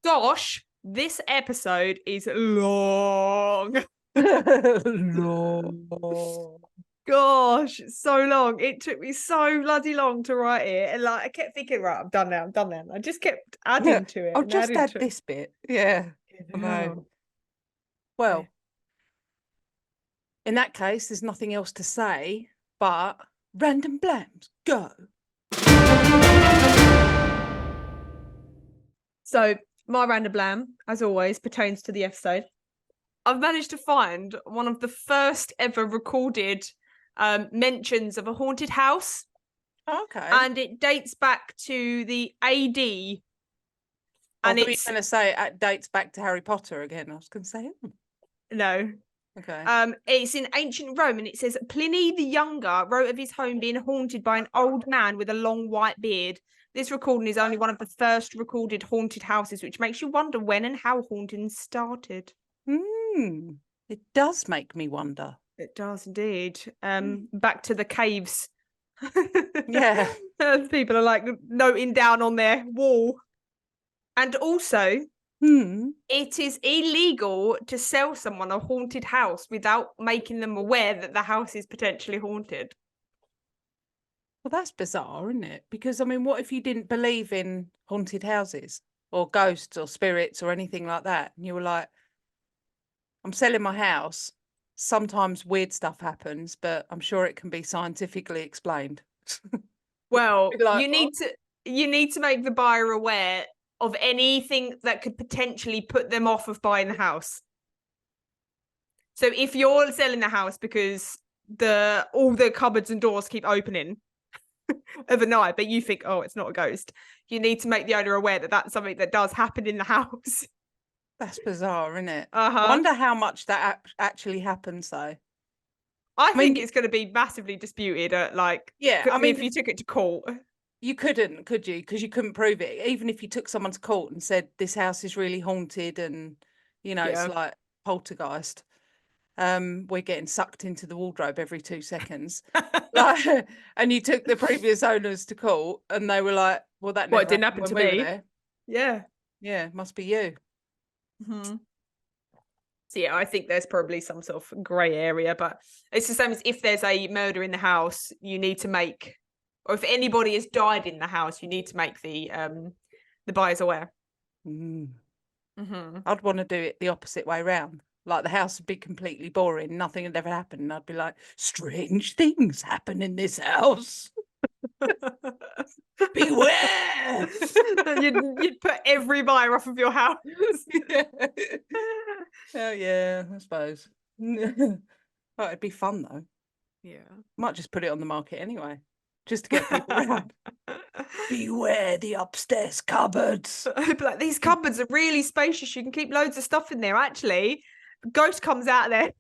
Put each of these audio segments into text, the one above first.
Gosh, this episode is long. Long. Gosh, so long. It took me so bloody long to write it. And I kept thinking, right, I'm done now. I just kept adding to it. I'll just add this bit. Yeah. I know. Well, in that case, there's nothing else to say, but random blams, go. So my random blam, as always, pertains to the episode. I've managed to find one of the first ever recorded mentions of a haunted house. Okay. And it dates back to the AD. And it's going to say it dates back to Harry Potter again. I was going to say, no. Okay. It's in ancient Rome, and it says Pliny the Younger wrote of his home being haunted by an old man with a long white beard. This recording is only one of the first recorded haunted houses, which makes you wonder when and how hauntings started. It does make me wonder. It does indeed. Back to the caves. Yeah. People are like noting down on their wall. And also, it is illegal to sell someone a haunted house without making them aware that the house is potentially haunted. Well, that's bizarre, isn't it? Because, I mean, what if you didn't believe in haunted houses or ghosts or spirits or anything like that? And you were like, I'm selling my house. Sometimes weird stuff happens, but I'm sure it can be scientifically explained. Well, like, you need to make the buyer aware of anything that could potentially put them off of buying the house. So if you're selling the house because all the cupboards and doors keep opening overnight, but you think, oh, it's not a ghost, you need to make the owner aware that that's something that does happen in the house. That's bizarre, isn't it? I wonder how much that actually happens, though. I think it's going to be massively disputed. If you took it to court. You couldn't, could you? Because you couldn't prove it. Even if you took someone to court and said, this house is really haunted and, it's like poltergeist. We're getting sucked into the wardrobe every 2 seconds. And you took the previous owners to court and they were like, well, that never didn't happen to me. Yeah. Yeah, must be you. Mm-hmm. So I think there's probably some sort of grey area, but it's the same as if there's a murder in the house, you need to make, or if anybody has died in the house, you need to make the buyers aware. I'd want to do it the opposite way round. Like the house would be completely boring, nothing had ever happened, and I'd be like, strange things happen in this house. Beware. You'd put every buyer off of your house. Oh yeah, I suppose. Oh, it'd be fun though. Yeah. Might just put it on the market anyway, just to get people around. Beware the upstairs cupboards. Like, these cupboards are really spacious. You can keep loads of stuff in there. Actually, ghost comes out there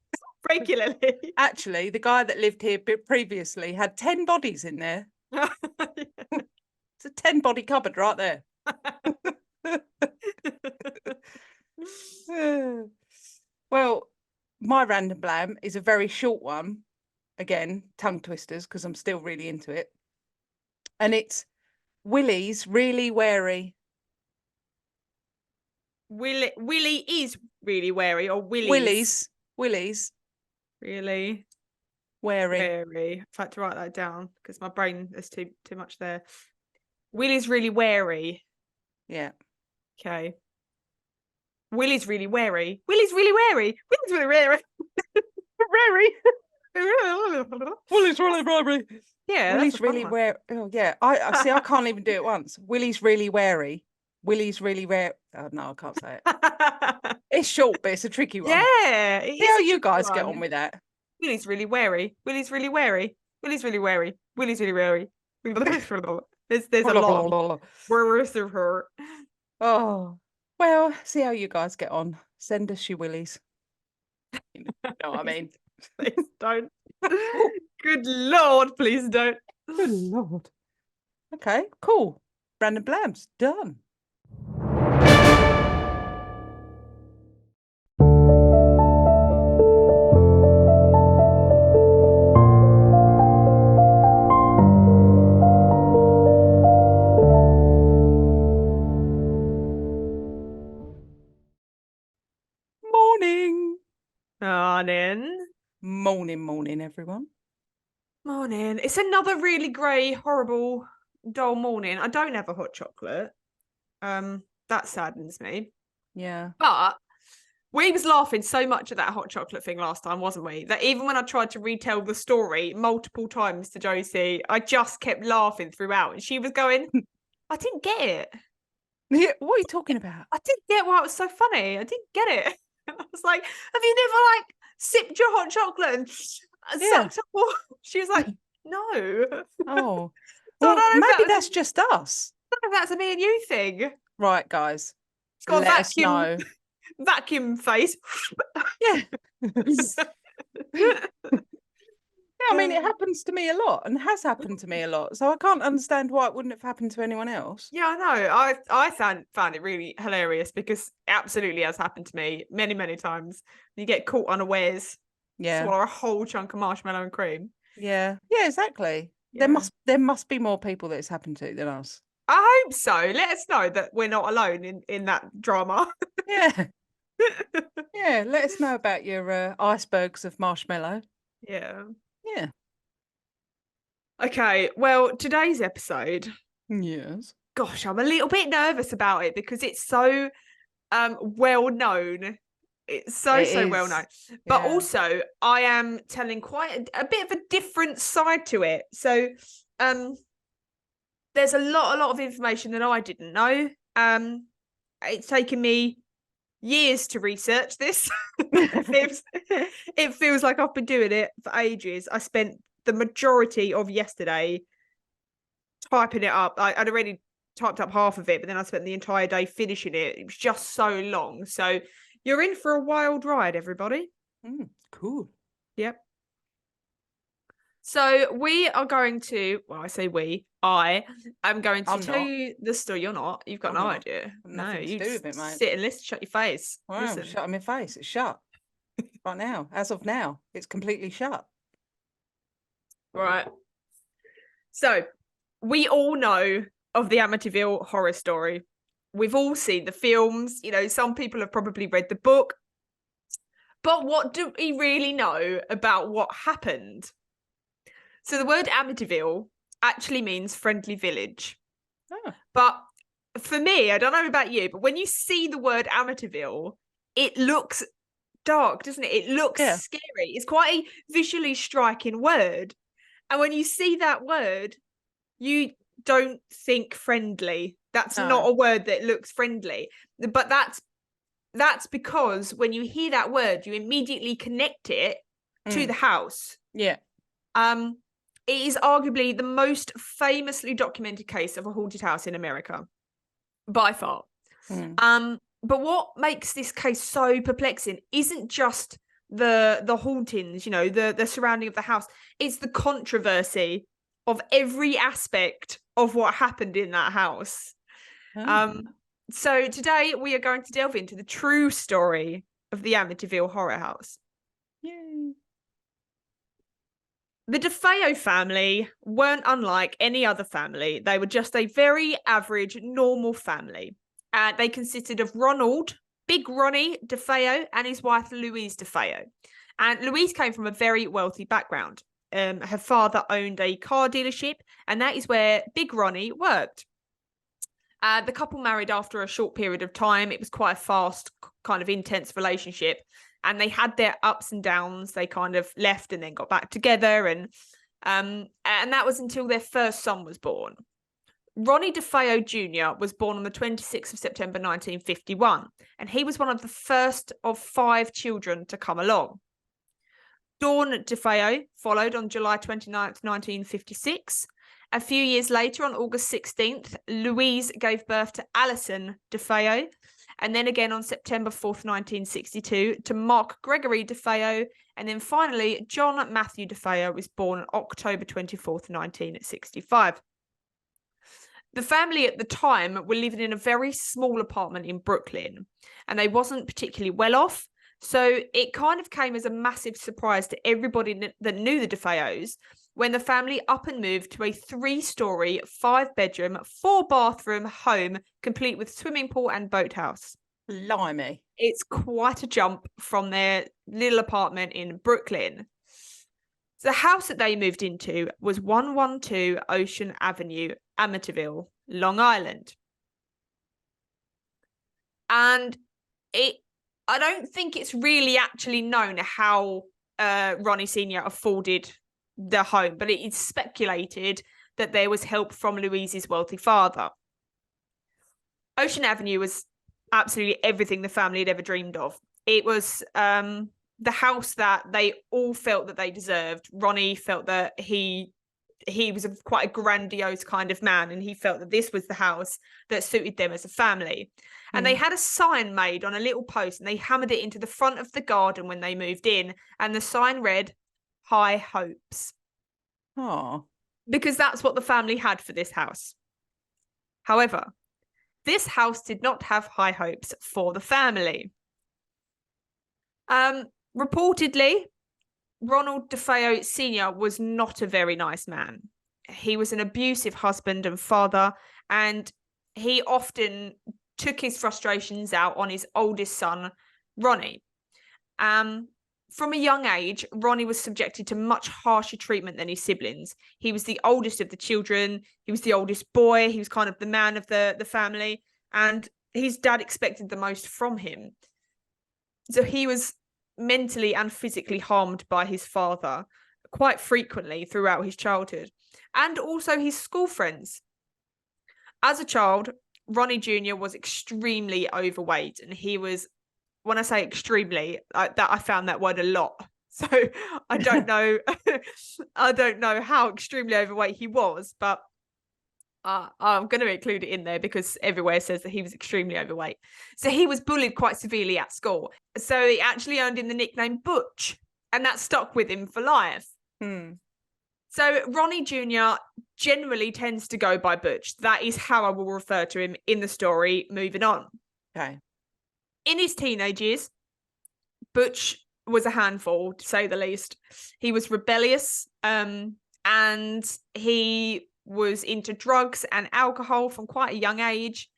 regularly. Actually, the guy that lived here previously had 10 bodies in there. It's a 10-body cupboard right there. Well, my random blam is a very short one. Again, tongue twisters, because I'm still really into it. And it's Willie's really wary. Willie is really wary, or Willie's really wary. I've had to write that down because my brain is too much there. Willie's really wary. Yeah. Okay. Willie's really wary. Willie's really wary. Willie's really wary. Wary. Willie's really wary. Yeah. Willie's really wary. Oh yeah. I see. I can't even do it once. Willie's really wary. Willie's really wary. Oh no, I can't say it. It's short, but it's a tricky one. Yeah. See how you guys get on with that. Willie's really wary. Willie's really wary. Willie's really wary. Willie's really wary. There's a lot. Oh, well, see how you guys get on. Send us your willies. You know what I mean? Please don't. Good Lord, please don't. Good Lord. Okay, cool. Random blams, done. Morning. Morning, everyone. Morning. It's another really grey, horrible, dull morning. I don't have a hot chocolate. That saddens me. Yeah. But we was laughing so much at that hot chocolate thing last time, wasn't we? That even when I tried to retell the story multiple times to Josie, I just kept laughing throughout. And she was going, I didn't get it. Yeah, what are you talking about? I didn't get why it was so funny. I didn't get it. I was like, have you never sipped your hot chocolate and sucked up all? She was like, no. Oh. So Well, maybe that's just us. I don't know if that's a me and you thing. Right, guys. It's got let us know. Vacuum face. Yeah. Yeah, I mean, it happens to me a lot and has happened to me a lot. So I can't understand why it wouldn't have happened to anyone else. Yeah, I know. I found it really hilarious because it absolutely has happened to me many, many times. You get caught unawares. Yeah. Swallow a whole chunk of marshmallow and cream. Yeah. Yeah, exactly. Yeah. There must be more people that it's happened to than us. I hope so. Let us know that we're not alone in that drama. Yeah. Yeah. Let us know about your icebergs of marshmallow. Yeah. Yeah. Okay. Well, today's episode. Yes. Gosh, I'm a little bit nervous about it because it's so well known. It's so well known. But also I am telling quite a bit of a different side to it. So there's a lot of information that I didn't know. It's taken me years to research this. It feels like I've been doing it for ages. I spent the majority of yesterday typing it up. I'd already typed up half of it, but then I spent the entire day finishing it. It was just so long. So you're in for a wild ride, everybody. Cool. Yep. So we are going to, well, I say we, I am going to tell you the story. You're not. You've got no idea. No, you do with it, mate. Sit and listen. Shut your face. Wow, Listen. shut in my face. It's shut. Right now. As of now, it's completely shut. Right. So we all know of the Amityville horror story. We've all seen the films. You know, some people have probably read the book. But what do we really know about what happened? So the word Amityville actually means friendly village. Oh. But for me, I don't know about you, but when you see the word Amityville, it looks dark, doesn't it? It looks scary. It's quite a visually striking word. And when you see that word, you don't think friendly. That's not a word that looks friendly. But that's because when you hear that word, you immediately connect it to the house. Yeah. It is arguably the most famously documented case of a haunted house in America, by far. But what makes this case so perplexing isn't just the hauntings, you know, the surrounding of the house. It's the controversy of every aspect of what happened in that house. So today we are going to delve into the true story of the Amityville Horror House. Yay. The DeFeo family weren't unlike any other family. They were just a very average, normal family. They consisted of Ronald, Big Ronnie DeFeo, and his wife, Louise DeFeo. And Louise came from a very wealthy background. Her father owned a car dealership, and that is where Big Ronnie worked. The couple married after a short period of time. It was quite a fast, kind of intense relationship. And they had their ups and downs. They kind of left and then got back together. And that was until their first son was born. Ronald DeFeo Jr. was born on the 26th of September 1951. And he was one of the first of 5 children to come along. Dawn DeFeo followed on July 29th, 1956. A few years later, on August 16th, Louise gave birth to Alison DeFeo. And then again on September 4th, 1962, to Mark Gregory DeFeo. And then finally, John Matthew DeFeo was born on October 24th, 1965. The family at the time were living in a very small apartment in Brooklyn, and they wasn't particularly well off. So it kind of came as a massive surprise to everybody that knew the DeFeos when the family up and moved to a 3-story, 5-bedroom, 4-bathroom home, complete with swimming pool and boathouse. Blimey. It's quite a jump from their little apartment in Brooklyn. The house that they moved into was 112 Ocean Avenue, Amityville, Long Island. And I don't think it's really actually known how Ronnie Sr. afforded the home, but it is speculated that there was help from Louise's wealthy father. Ocean Avenue was absolutely everything the family had ever dreamed of. It was the house that they all felt that they deserved. Ronnie felt that he was quite a grandiose kind of man, and he felt that this was the house that suited them as a family. And they had a sign made on a little post, and they hammered it into the front of the garden when they moved in, and the sign read, "High Hopes." Oh. Because that's what the family had for this house. However, this house did not have high hopes for the family. Reportedly, Ronald DeFeo Sr. was not a very nice man. He was an abusive husband and father, and he often took his frustrations out on his oldest son, Ronnie. From a young age, Ronnie was subjected to much harsher treatment than his siblings. He was the oldest of the children. He was the oldest boy. He was kind of the man of the family. And his dad expected the most from him. So he was mentally and physically harmed by his father quite frequently throughout his childhood. And also his school friends. As a child, Ronnie Jr. was extremely overweight. And he was, when I say extremely, I found that word a lot. So I don't know, I don't know how extremely overweight he was, but I'm going to include it in there because everywhere says that he was extremely overweight. So he was bullied quite severely at school. So he actually earned him the nickname Butch, and that stuck with him for life. So Ronnie Jr. generally tends to go by Butch. That is how I will refer to him in the story moving on. Okay. In his teenage years, Butch was a handful, to say the least. He was rebellious, and he was into drugs and alcohol from quite a young age.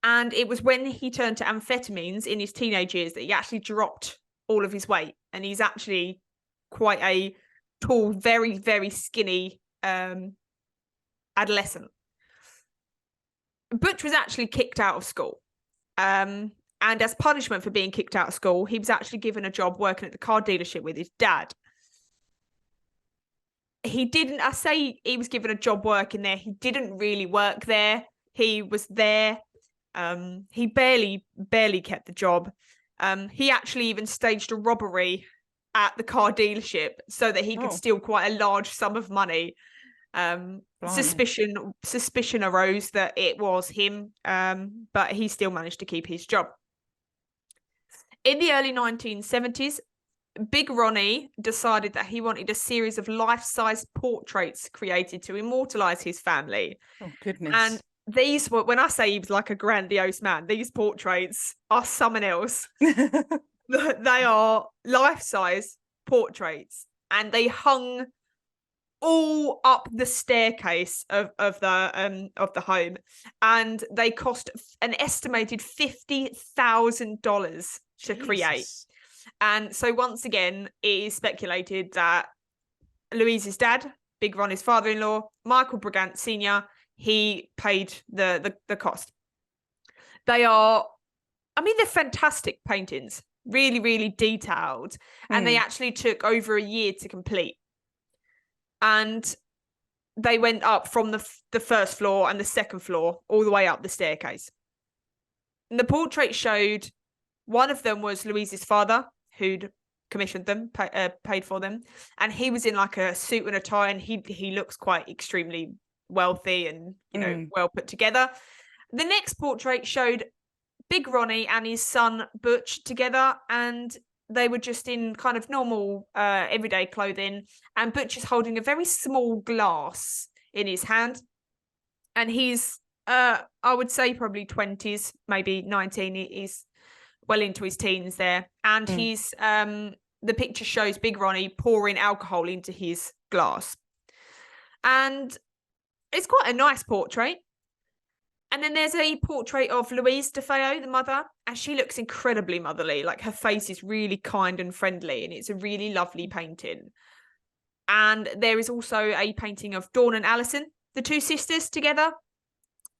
And it was when he turned to amphetamines in his teenage years that he actually dropped all of his weight. And he's actually quite a tall, very, very skinny adolescent. Butch was actually kicked out of school. And as punishment for being kicked out of school, he was actually given a job working at the car dealership with his dad. I say he was given a job working there. He didn't really work there. He was there. He barely kept the job. He actually even staged a robbery at the car dealership so that he could steal quite a large sum of money. Suspicion arose that it was him, but he still managed to keep his job. In the early 1970s, Big Ronnie decided that he wanted a series of life-size portraits created to immortalize his family. Oh, goodness. And these were, when I say he was like a grandiose man, these portraits are something else. They are life-size portraits, and they hung all up the staircase of the home, and they cost an estimated $50,000 to create. And so once again, it is speculated that Louise's dad, Big Ronnie's father-in-law, Michael Brigant Sr., he paid the cost. They're fantastic paintings, really, really detailed, and they actually took over a year to complete. And they went up from the first floor and the second floor all the way up the staircase. And the portrait showed one of them was Louise's father, who'd commissioned them, paid for them, and he was in like a suit and a tie, and he looks quite extremely wealthy and well put together. The next portrait showed Big Ronnie and his son Butch together, and they were just in kind of normal everyday clothing, and Butch is holding a very small glass in his hand, and he's I would say probably 20s, maybe 19. He's well into his teens there, and he's the picture shows Big Ronnie pouring alcohol into his glass, and it's quite a nice portrait. And then there's a portrait of Louise DeFeo, the mother, and she looks incredibly motherly. Like, her face is really kind and friendly, and it's a really lovely painting. And there is also a painting of Dawn and Alison, the two sisters, together.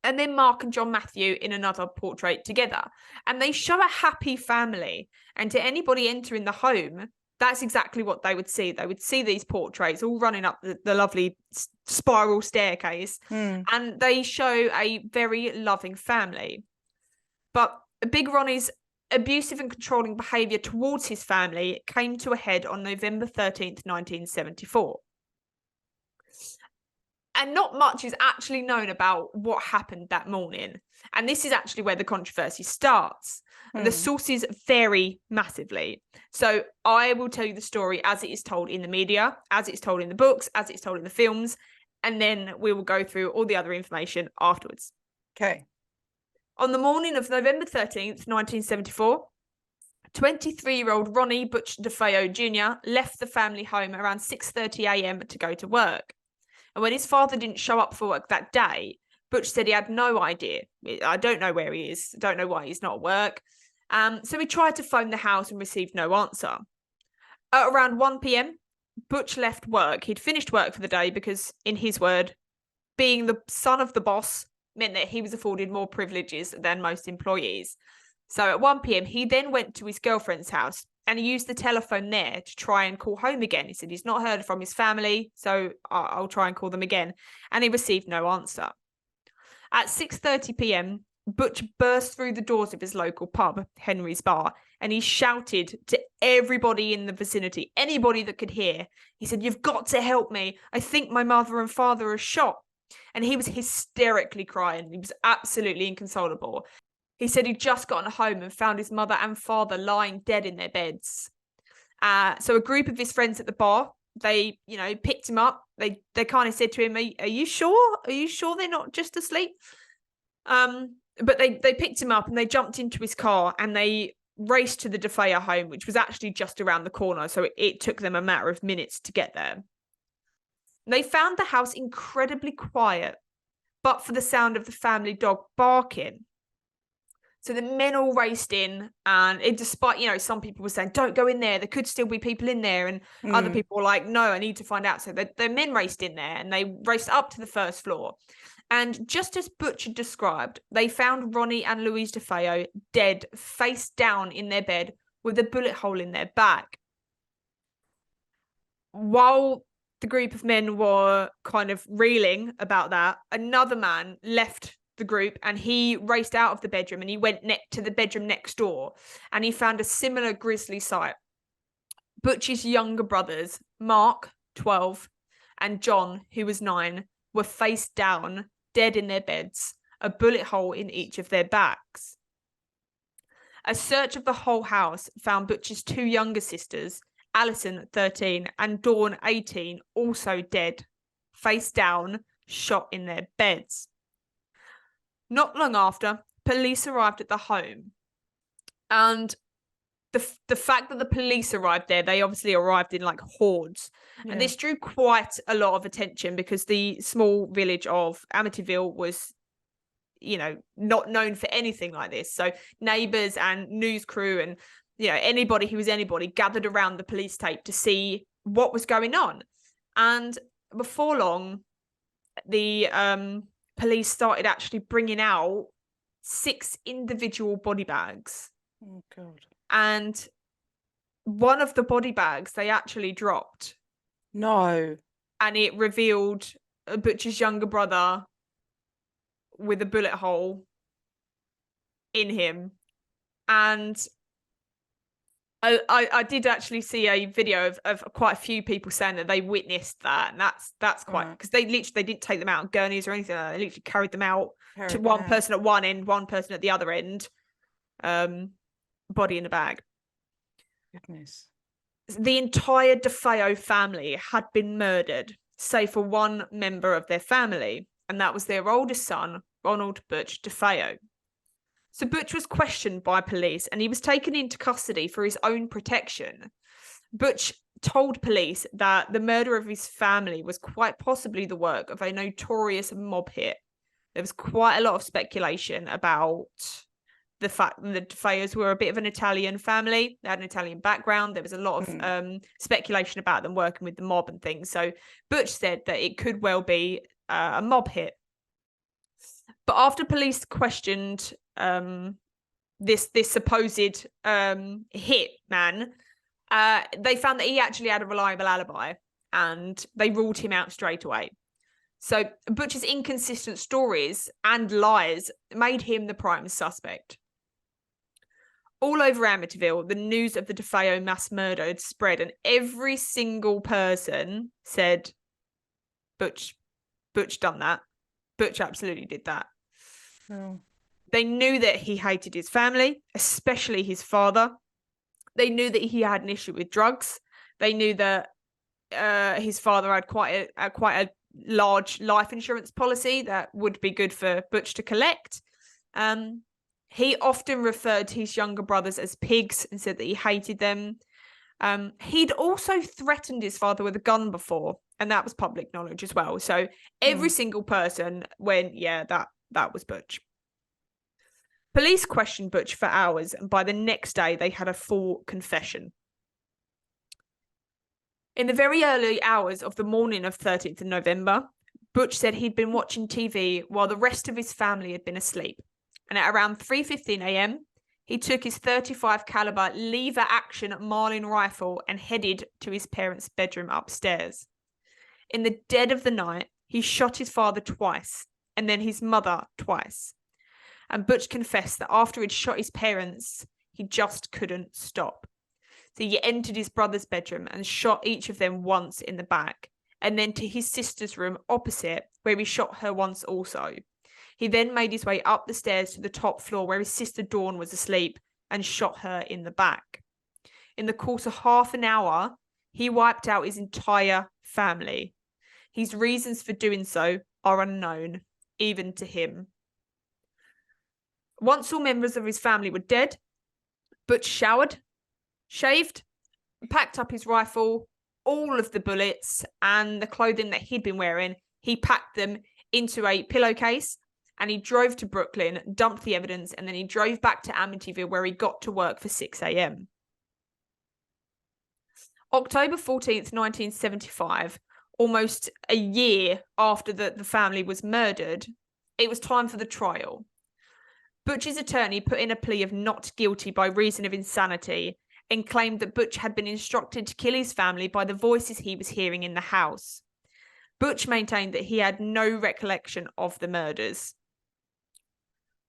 And then Mark and John Matthew in another portrait together. And they show a happy family. And to anybody entering the home, that's exactly what they would see. They would see these portraits all running up the lovely spiral staircase. And they show a very loving family. But Big Ronnie's abusive and controlling behaviour towards his family came to a head on November 13th, 1974. And not much is actually known about what happened that morning. And this is actually where the controversy starts. And the sources vary massively. So I will tell you the story as it is told in the media, as it's told in the books, as it's told in the films, and then we will go through all the other information afterwards. Okay. On the morning of November 13th, 1974, 23-year-old Ronnie Butch DeFeo Jr. left the family home around 6:30 a.m. to go to work. And when his father didn't show up for work that day, Butch said he had no idea. I don't know where he is. I don't know why he's not at work. So he tried to phone the house and received no answer. At around 1 p.m, Butch left work. He'd finished work for the day because, in his word, being the son of the boss meant that he was afforded more privileges than most employees. So at 1 p.m, he then went to his girlfriend's house and he used the telephone there to try and call home again. He said he's not heard from his family, so I'll try and call them again. And he received no answer. At 6:30 p.m, Butch burst through the doors of his local pub, Henry's Bar, and he shouted to everybody in the vicinity, anybody that could hear. He said, "You've got to help me. I think my mother and father are shot." And he was hysterically crying. He was absolutely inconsolable. He said he'd just gotten home and found his mother and father lying dead in their beds. So a group of his friends at the bar, they, picked him up. They kind of said to him, are you sure? Are you sure they're not just asleep? But they picked him up and they jumped into his car and they raced to the DeFeo home, which was actually just around the corner. So it took them a matter of minutes to get there. They found the house incredibly quiet, but for the sound of the family dog barking. So the men all raced in, and despite, some people were saying, don't go in there, there could still be people in there. And other people were like, no, I need to find out. So the men raced in there and they raced up to the first floor. And just as Butch had described, they found Ronnie and Louise DeFeo dead, face down in their bed with a bullet hole in their back. While the group of men were kind of reeling about that, another man left the group and he raced out of the bedroom and he went to the bedroom next door and he found a similar grisly sight. Butch's younger brothers, Mark, 12, and John, who was 9, were face down, dead in their beds, a bullet hole in each of their backs. A search of the whole house found Butch's 2 younger sisters, Alison, 13, and Dawn, 18, also dead, face down, shot in their beds. Not long after, police arrived at the home. And the fact that the police arrived there, they obviously arrived in like hordes. Yeah. And this drew quite a lot of attention because the small village of Amityville was, not known for anything like this. So neighbours and news crew and, anybody who was anybody gathered around the police tape to see what was going on. And before long, the police started actually bringing out 6 individual body bags. Oh, God. And one of the body bags they actually dropped. No. And it revealed Butch's younger brother with a bullet hole in him. And I did actually see a video of quite a few people saying that they witnessed that, and that's quite, because they didn't take them out on gurneys or anything like that. They literally carried them out to one person at one end, one person at the other end, body in a bag. Goodness. The entire DeFeo family had been murdered, save for one member of their family, and that was their oldest son, Ronald Butch DeFeo. So Butch was questioned by police and he was taken into custody for his own protection. Butch told police that the murder of his family was quite possibly the work of a notorious mob hit There was quite a lot of speculation about the fact that the DeFeos were a bit of an Italian family. They had an Italian background. There was a lot of speculation about them working with the mob and things. So Butch said that it could well be a mob hit. But after police questioned this supposed hit man, they found that he actually had a reliable alibi, and they ruled him out straight away. So Butch's inconsistent stories and lies made him the prime suspect. All over Amityville, the news of the DeFeo mass murder had spread, and every single person said, Butch done that. Butch absolutely did that. Oh. They knew that he hated his family, especially his father. They knew that he had an issue with drugs. They knew that his father had quite a large life insurance policy that would be good for Butch to collect. He often referred to his younger brothers as pigs and said that he hated them. He'd also threatened his father with a gun before, and that was public knowledge as well. So every single person went, yeah, that was Butch. Police questioned Butch for hours, and by the next day, they had a full confession. In the very early hours of the morning of 13th of November, Butch said he'd been watching TV while the rest of his family had been asleep. And at around 3:15 a.m., he took his .35 caliber lever action Marlin rifle and headed to his parents' bedroom upstairs. In the dead of the night, he shot his father twice and then his mother twice. And Butch confessed that after he'd shot his parents, he just couldn't stop. So he entered his brother's bedroom and shot each of them once in the back, and then to his sister's room opposite, where he shot her once also. He then made his way up the stairs to the top floor where his sister Dawn was asleep and shot her in the back. In the course of half an hour, he wiped out his entire family. His reasons for doing so are unknown, even to him. Once all members of his family were dead, Butch showered, shaved, packed up his rifle, all of the bullets and the clothing that he'd been wearing. He packed them into a pillowcase and he drove to Brooklyn, dumped the evidence, and then he drove back to Amityville where he got to work for 6 a.m. October 14th, 1975, almost a year after the family was murdered, it was time for the trial. Butch's attorney put in a plea of not guilty by reason of insanity and claimed that Butch had been instructed to kill his family by the voices he was hearing in the house. Butch maintained that he had no recollection of the murders.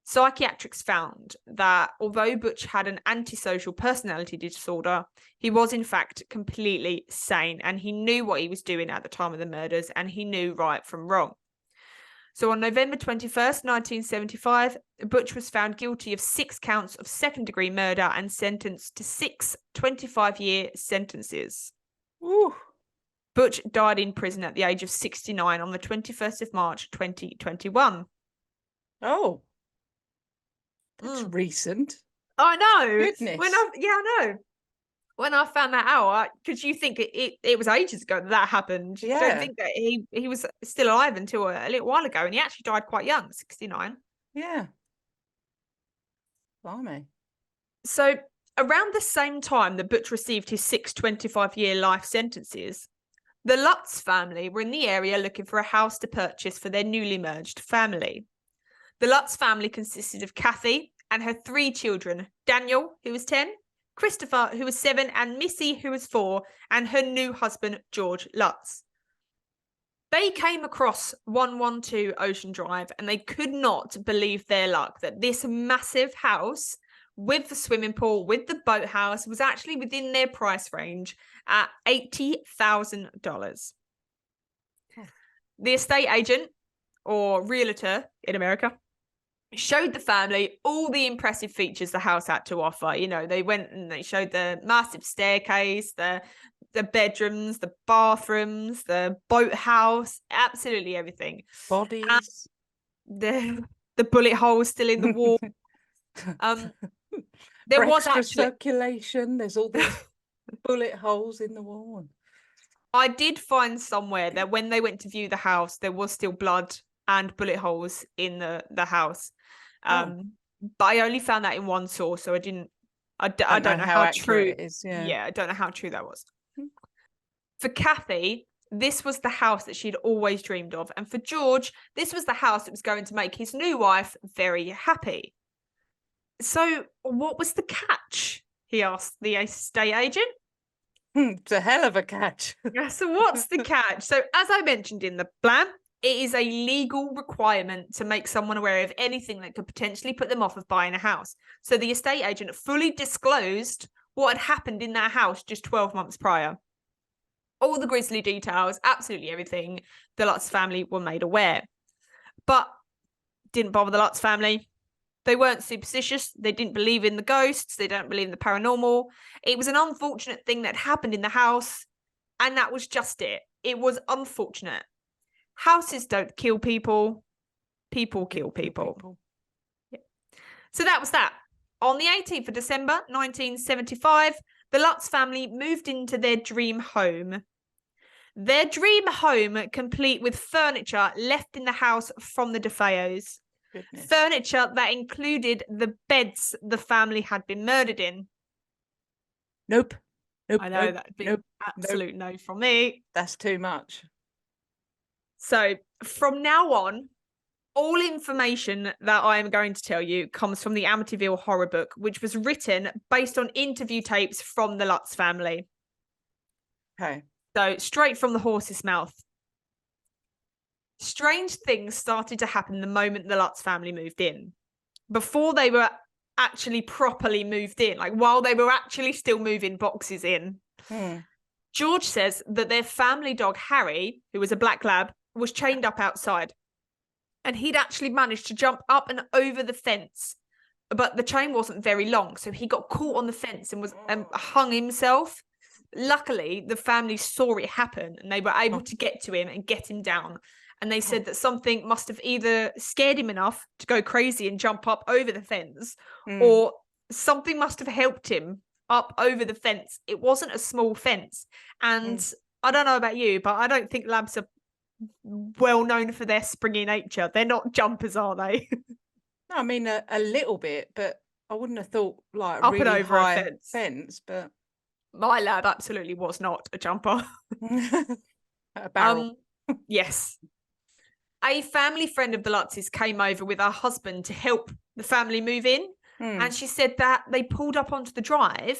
Psychiatrists found that although Butch had an antisocial personality disorder, he was in fact completely sane and he knew what he was doing at the time of the murders and he knew right from wrong. So on November 21st, 1975, Butch was found guilty of 6 counts of second-degree murder and sentenced to 6 25-year sentences. Ooh. Butch died in prison at the age of 69 on the 21st of March, 2021. Oh. That's recent. I know. Goodness. I know. When I found that out, because you think it was ages ago that happened. Yeah. I don't think that he was still alive until a little while ago, and he actually died quite young, 69. Yeah. Blimey. So around the same time that Butch received his 6 25-year life sentences, the Lutz family were in the area looking for a house to purchase for their newly merged family. The Lutz family consisted of Kathy and her 3 children, Daniel, who was 10, Christopher, who was 7, and Missy, who was 4, and her new husband, George Lutz. They came across 112 Ocean Drive and they could not believe their luck that this massive house with the swimming pool, with the boathouse, was actually within their price range at $80,000. The estate agent, or realtor in America, showed the family all the impressive features the house had to offer. You know, they went and they showed the massive staircase, the bedrooms, the bathrooms, the boathouse, absolutely everything. Bodies. The bullet holes still in the wall. There was actually circulation. There's all these bullet holes in the wall. I did find somewhere that when they went to view the house, there was still blood and bullet holes in the house. But I only found that in one source, so I don't know how true it is. Yeah, I don't know how true that was. For Kathy, this was the house that she'd always dreamed of, and for George, this was the house that was going to make his new wife very happy. So, what was the catch? He asked the estate agent. It's a hell of a catch. Yeah, so what's the catch? So, as I mentioned in the plan, it is a legal requirement to make someone aware of anything that could potentially put them off of buying a house. So the estate agent fully disclosed what had happened in that house just 12 months prior. All the grisly details, absolutely everything, the Lutz family were made aware. But didn't bother the Lutz family. They weren't superstitious. They didn't believe in the ghosts. They don't believe in the paranormal. It was an unfortunate thing that happened in the house, and that was just it. It was unfortunate. Houses don't kill people. People kill people. Yeah. So that was that. On the 18th of December, 1975, the Lutz family moved into their dream home. Their dream home, complete with furniture left in the house from the DeFeos. Goodness. Furniture that included the beds the family had been murdered in. Nope. I know that'd be absolute no from me. That's too much. So from now on, all information that I am going to tell you comes from the Amityville Horror book, which was written based on interview tapes from the Lutz family. Okay. So straight from the horse's mouth. Strange things started to happen the moment the Lutz family moved in. Before they were actually properly moved in, like while they were actually still moving boxes in. George says that their family dog, Harry, who was a black lab, was chained up outside. And he'd actually managed to jump up and over the fence. But the chain wasn't very long, so he got caught on the fence and was hung himself. Luckily, the family saw it happen and they were able to get to him and get him down. And they said that something must have either scared him enough to go crazy and jump up over the fence, or something must have helped him up over the fence. It wasn't a small fence. And I don't know about you, but I don't think labs are well known for their springy nature. They're not jumpers, are they? No, I mean a little bit, but I wouldn't have thought like up really and over high a fence. But my lab absolutely was not a jumper. A barrel. Yes. A family friend of the Lutzes came over with her husband to help the family move in. And she said that they pulled up onto the drive,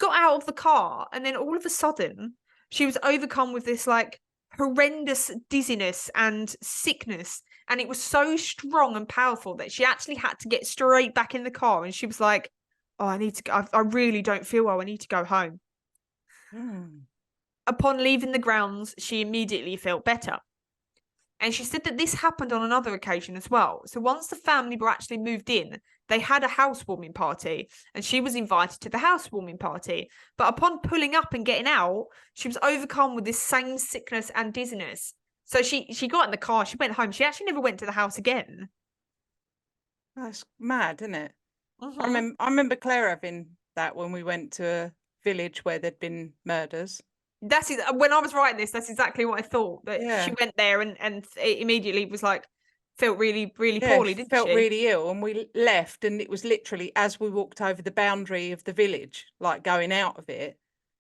got out of the car, and then all of a sudden she was overcome with this like horrendous dizziness and sickness. And it was so strong and powerful that she actually had to get straight back in the car. And she was like, oh, I need to go. I really don't feel well. I need to go home. Upon leaving the grounds, she immediately felt better. And she said that this happened on another occasion as well. So once the family were actually moved in, they had a housewarming party and she was invited to the housewarming party. But upon pulling up and getting out, she was overcome with this same sickness and dizziness. So she got in the car, she went home. She actually never went to the house again. That's mad, isn't it? I remember Claire having that when we went to a village where there'd been murders. That's it. When I was writing this, that's exactly what I thought. That she went there and it immediately was like, felt really, really poorly, didn't she? Felt really ill. And we left and it was literally as we walked over the boundary of the village, like going out of it,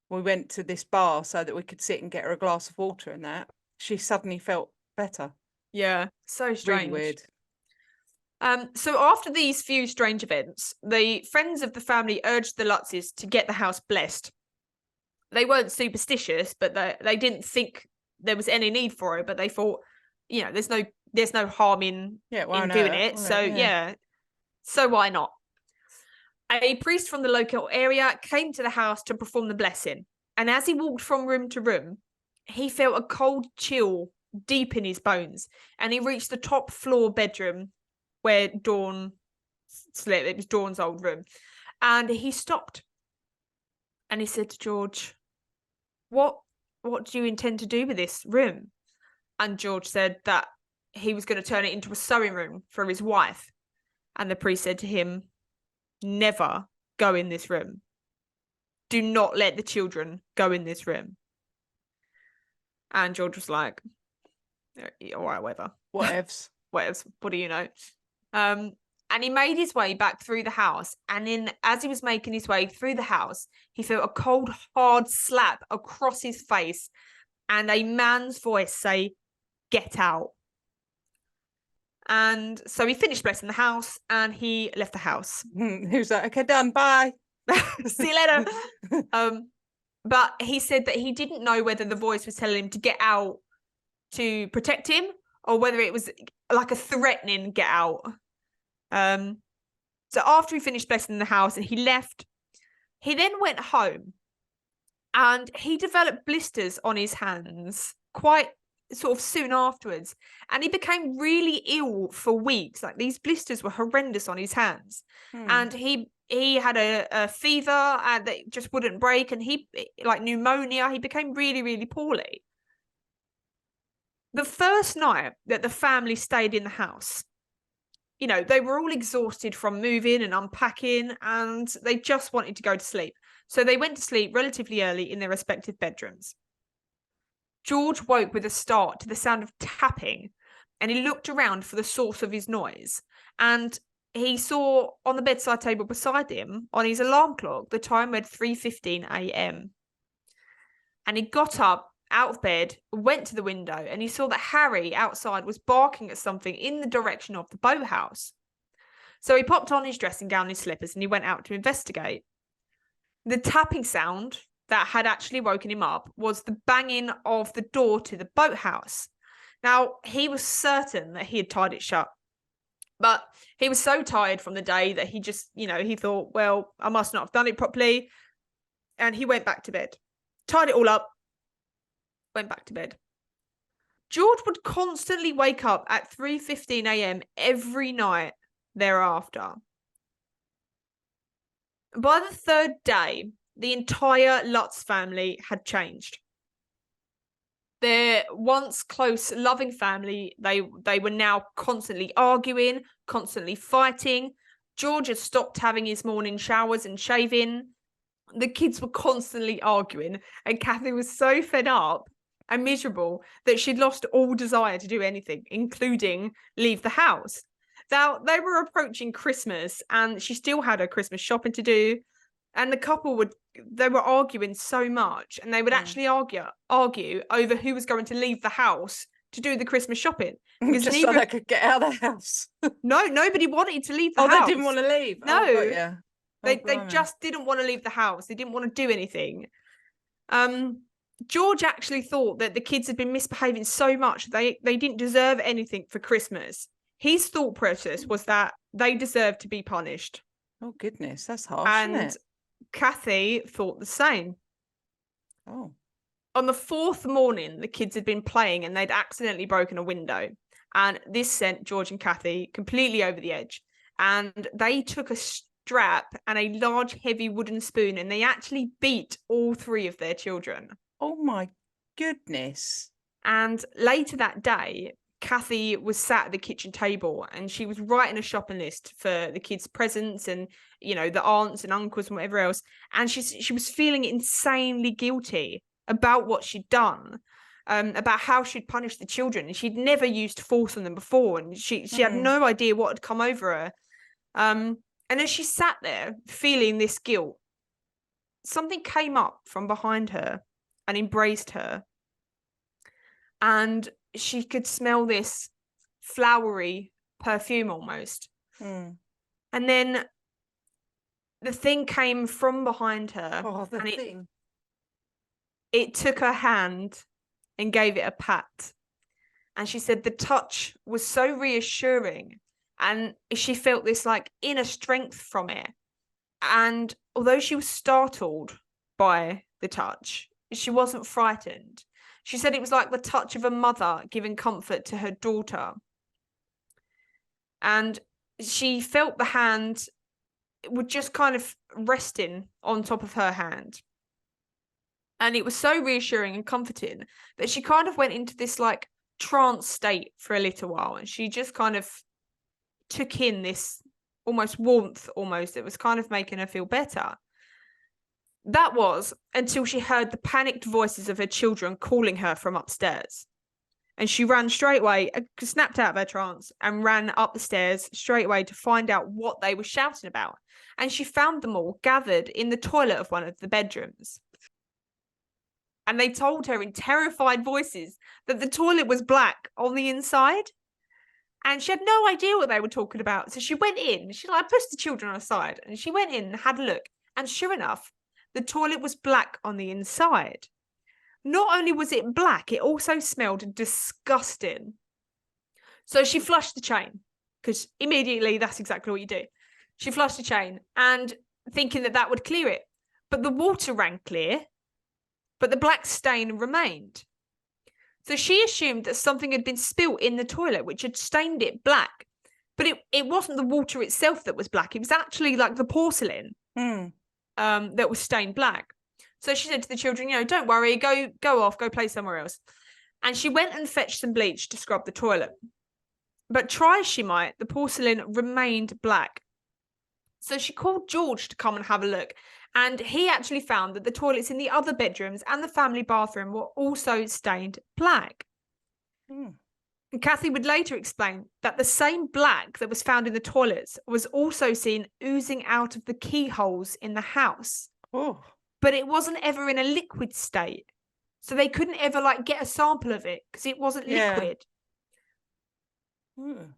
we went to this bar so that we could sit and get her a glass of water and that. She suddenly felt better. Yeah, so strange. Really weird. So after these few strange events, the friends of the family urged the Lutzes to get the house blessed. They weren't superstitious, but they didn't think there was any need for it. But they thought, you know, there's no harm in doing it. So so why not? A priest from the local area came to the house to perform the blessing, and as he walked from room to room, he felt a cold chill deep in his bones, and he reached the top floor bedroom where Dawn slept. It was Dawn's old room, and he stopped, and he said to George, What do you intend to do with this room? And George said that he was going to turn it into a sewing room for his wife. And the priest said to him, never go in this room. Do not let the children go in this room. And George was like, all right, whatever. Whatevs. what do you know? And he made his way back through the house. And then as he was making his way through the house, he felt a cold, hard slap across his face and a man's voice say, "Get out." And so he finished blessing the house and he left the house. He was like, okay, done, bye. See you later. But he said that he didn't know whether the voice was telling him to get out to protect him or whether it was like a threatening get out. So after he finished blessing the house and he left, he then went home and he developed blisters on his hands quite sort of soon afterwards. And he became really ill for weeks. Like these blisters were horrendous on his hands. And he had a fever and that just wouldn't break. And he, like pneumonia, he became really, really poorly. The first night that the family stayed in the house, you know, they were all exhausted from moving and unpacking and they just wanted to go to sleep. So they went to sleep relatively early in their respective bedrooms. George woke with a start to the sound of tapping and he looked around for the source of his noise. And he saw on the bedside table beside him, on his alarm clock, the time read 3:15 a.m. And he got up out of bed, went to the window, and he saw that Harry outside was barking at something in the direction of the boathouse. So he popped on his dressing gown and his slippers and he went out to investigate. The tapping sound that had actually woken him up was the banging of the door to the boathouse. Now, he was certain that he had tied it shut, but he was so tired from the day that he just, you know, he thought, well, I must not have done it properly. And he went back to bed, tied it all up, went back to bed. George would constantly wake up at 3:15 a.m. every night thereafter. By the third day, the entire Lutz family had changed. Their once close, loving family, they were now constantly arguing, constantly fighting. George had stopped having his morning showers and shaving. The kids were constantly arguing, and Kathy was so fed up and miserable that she'd lost all desire to do anything, including leave the house. Now, they were approaching Christmas, and she still had her Christmas shopping to do. And the couple they were arguing so much, and they would actually argue over who was going to leave the house to do the Christmas shopping. Because just so they could get out of the house. No, nobody wanted to leave the house. Oh, they didn't want to leave? No. Oh, yeah. They just didn't want to leave the house. They didn't want to do anything. George actually thought that the kids had been misbehaving so much they didn't deserve anything for Christmas. His thought process was that they deserved to be punished. Oh, goodness. That's harsh, isn't it? Kathy thought the same. Oh. On the fourth morning, the kids had been playing and they'd accidentally broken a window. And this sent George and Kathy completely over the edge. And they took a strap and a large, heavy wooden spoon and they actually beat all three of their children. Oh, my goodness. And later that day, Kathy was sat at the kitchen table and she was writing a shopping list for the kids' presents and, you know, the aunts and uncles and whatever else. And she was feeling insanely guilty about what she'd done, about how she'd punished the children. And she'd never used force on them before. And she had no idea what had come over her. And as she sat there feeling this guilt, something came up from behind her and embraced her. And she could smell this flowery perfume almost. And then the thing came from behind her. Oh, the thing. It took her hand and gave it a pat. And she said the touch was so reassuring. And she felt this like inner strength from it. And although she was startled by the touch, she wasn't frightened. She said it was like the touch of a mother giving comfort to her daughter. And she felt the hand would just kind of resting on top of her hand. And it was so reassuring and comforting that she kind of went into this like trance state for a little while. And she just kind of took in this almost warmth almost. It was kind of making her feel better. That was until she heard the panicked voices of her children calling her from upstairs. And she ran straight away, snapped out of her trance and ran up the stairs straight away to find out what they were shouting about. And she found them all gathered in the toilet of one of the bedrooms. And they told her in terrified voices that the toilet was black on the inside. And she had no idea what they were talking about. So she went in, she pushed the children aside, and she went in and had a look. And sure enough, the toilet was black on the inside. Not only was it black, it also smelled disgusting. So she flushed the chain, because immediately that's exactly what you do. She flushed the chain and thinking that would clear it. But the water ran clear, but the black stain remained. So she assumed that something had been spilt in the toilet, which had stained it black. But it wasn't the water itself that was black. It was actually like the porcelain that was stained black. So she said to the children, don't worry, go off, go play somewhere else. And she went and fetched some bleach to scrub the toilet. But try as she might, the porcelain remained black. So she called George to come and have a look. And he actually found that the toilets in the other bedrooms and the family bathroom were also stained black. And Kathy would later explain that the same black that was found in the toilets was also seen oozing out of the keyholes in the house. Oh. But it wasn't ever in a liquid state. So they couldn't ever get a sample of it because it wasn't liquid. The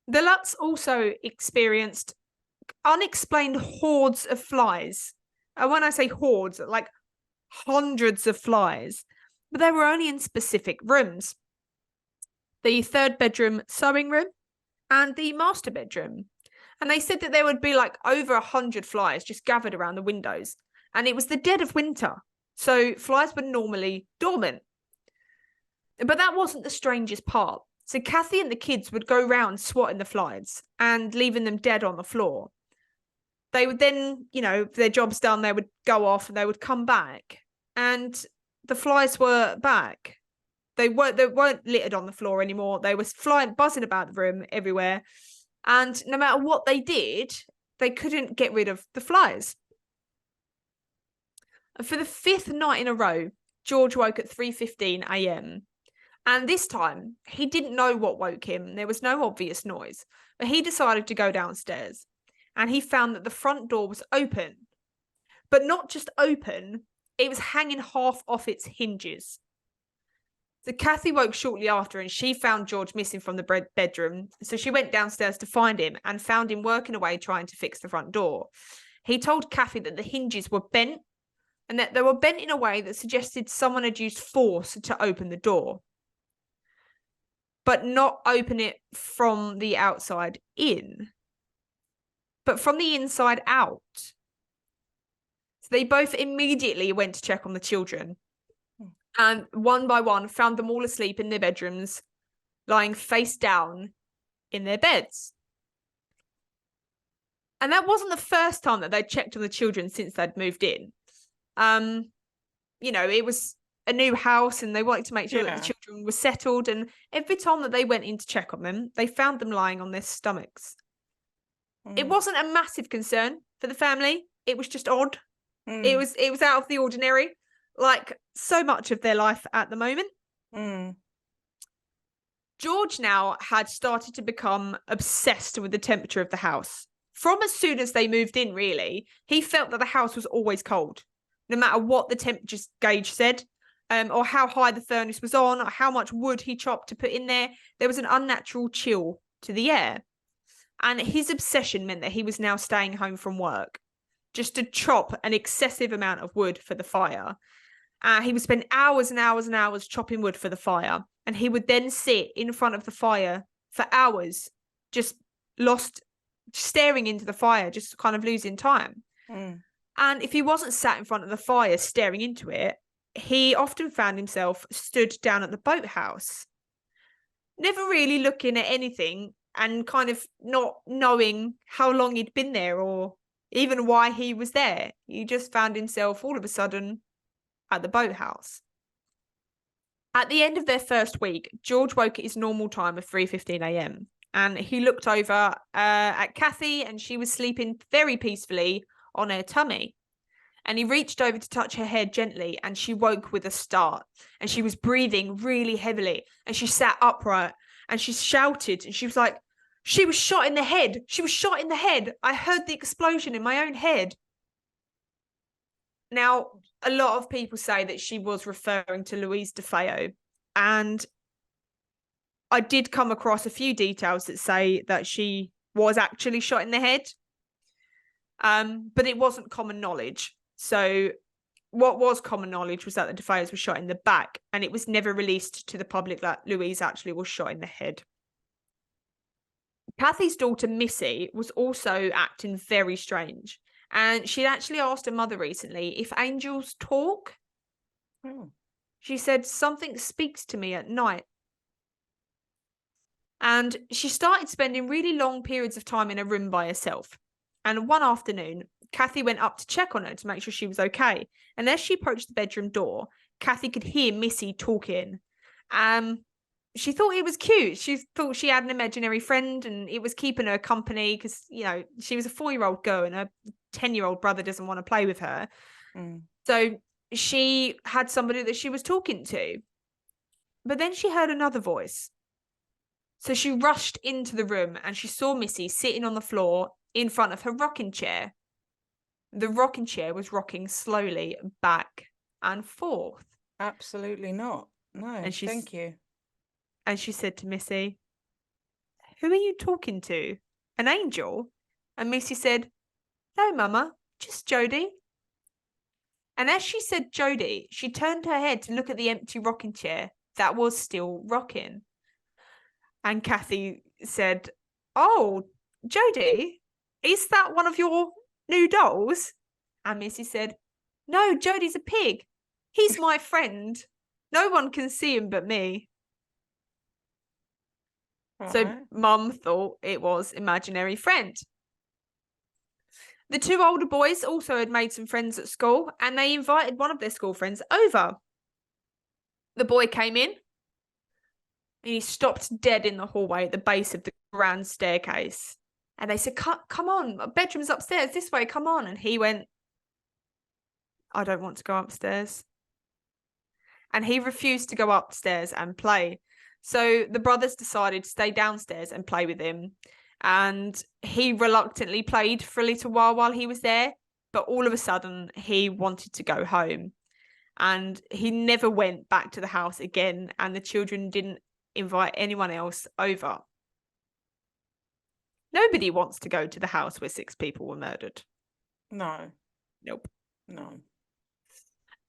Lutz also experienced unexplained hordes of flies. And when I say hordes, hundreds of flies. But they were only in specific rooms. The 3rd bedroom sewing room and the master bedroom. And they said that there would be over 100 flies just gathered around the windows. And it was the dead of winter, so flies were normally dormant. But that wasn't the strangest part. So Kathy and the kids would go round swatting the flies and leaving them dead on the floor. They would then, if their job's done, they would go off and they would come back. And the flies were back. They weren't littered on the floor anymore. They were buzzing about the room everywhere. And no matter what they did, they couldn't get rid of the flies. And for the 5th night in a row, George woke at 3:15 a.m. And this time, he didn't know what woke him. There was no obvious noise. But he decided to go downstairs. And he found that the front door was open. But not just open, it was hanging half off its hinges. So Kathy woke shortly after and she found George missing from the bedroom. So she went downstairs to find him and found him working away trying to fix the front door. He told Kathy that the hinges were bent and that they were bent in a way that suggested someone had used force to open the door, but not open it from the outside in, but from the inside out. So they both immediately went to check on the children and one by one found them all asleep in their bedrooms, lying face down in their beds. And that wasn't the first time that they'd checked on the children since they'd moved in. It was a new house and they wanted to make sure that the children were settled. And every time that they went in to check on them, they found them lying on their stomachs. It wasn't a massive concern for the family. It was just odd. It was out of the ordinary, like so much of their life at the moment. George now had started to become obsessed with the temperature of the house. From as soon as they moved in, really, he felt that the house was always cold, no matter what the temperature gauge said, or how high the furnace was on, or how much wood he chopped to put in there. There was an unnatural chill to the air. And his obsession meant that he was now staying home from work just to chop an excessive amount of wood for the fire. He would spend hours and hours and hours chopping wood for the fire. And he would then sit in front of the fire for hours, just lost, staring into the fire, just kind of losing time. And if he wasn't sat in front of the fire staring into it, he often found himself stood down at the boathouse, never really looking at anything and kind of not knowing how long he'd been there or even why he was there. He just found himself all of a sudden at the boathouse. At the end of their first week, George woke at his normal time of 3:15 a.m. and he looked over at Kathy and she was sleeping very peacefully on her tummy. And he reached over to touch her head gently, and she woke with a start. And she was breathing really heavily. And she sat upright, and she shouted, and she was like, she was shot in the head. She was shot in the head. I heard the explosion in my own head. Now, a lot of people say that she was referring to Louise DeFeo. And I did come across a few details that say that she was actually shot in the head. But it wasn't common knowledge. So what was common knowledge was that the DeFeos were shot in the back, and it was never released to the public that Louise actually was shot in the head. Kathy's daughter, Missy, was also acting very strange. And she'd actually asked her mother recently if angels talk. Oh. She said, something speaks to me at night. And she started spending really long periods of time in a room by herself. And one afternoon, Kathy went up to check on her to make sure she was okay. And as she approached the bedroom door, Kathy could hear Missy talking. She thought it was cute. She thought she had an imaginary friend and it was keeping her company because, you know, she was a 4-year-old girl and her 10-year-old brother doesn't want to play with her. So she had somebody that she was talking to. But then she heard another voice. So she rushed into the room and she saw Missy sitting on the floor in front of her rocking chair. The rocking chair was rocking slowly back and forth. Absolutely not. No, and thank you. And she said to Missy, who are you talking to? An angel? And Missy said, no, Mama, just Jodie. And as she said Jodie, she turned her head to look at the empty rocking chair that was still rocking. And Kathy said, oh, Jodie, is that one of your new dolls? And Missy said, no, Jodie's a pig. He's my friend. No one can see him but me. Right. So Mum thought it was imaginary friend. The two older boys also had made some friends at school, and they invited one of their school friends over. The boy came in, and he stopped dead in the hallway at the base of the grand staircase. And they said, come on, bedroom's upstairs, this way, come on. And he went, I don't want to go upstairs. And he refused to go upstairs and play. So the brothers decided to stay downstairs and play with him. And he reluctantly played for a little while he was there. But all of a sudden, he wanted to go home. And he never went back to the house again. And the children didn't invite anyone else over. Nobody wants to go to the house where 6 people were murdered. No. Nope. No.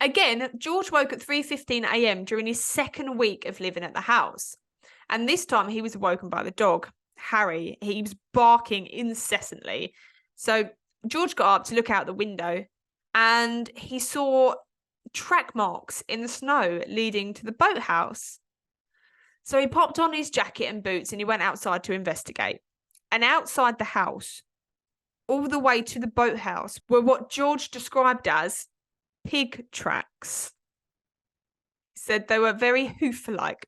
Again, George woke at 3:15 a.m. during his second week of living at the house. And this time he was awoken by the dog, Harry. He was barking incessantly. So George got up to look out the window and he saw track marks in the snow leading to the boathouse. So he popped on his jacket and boots and he went outside to investigate. And outside the house, all the way to the boathouse, were what George described as pig tracks. He said they were very hoof-like.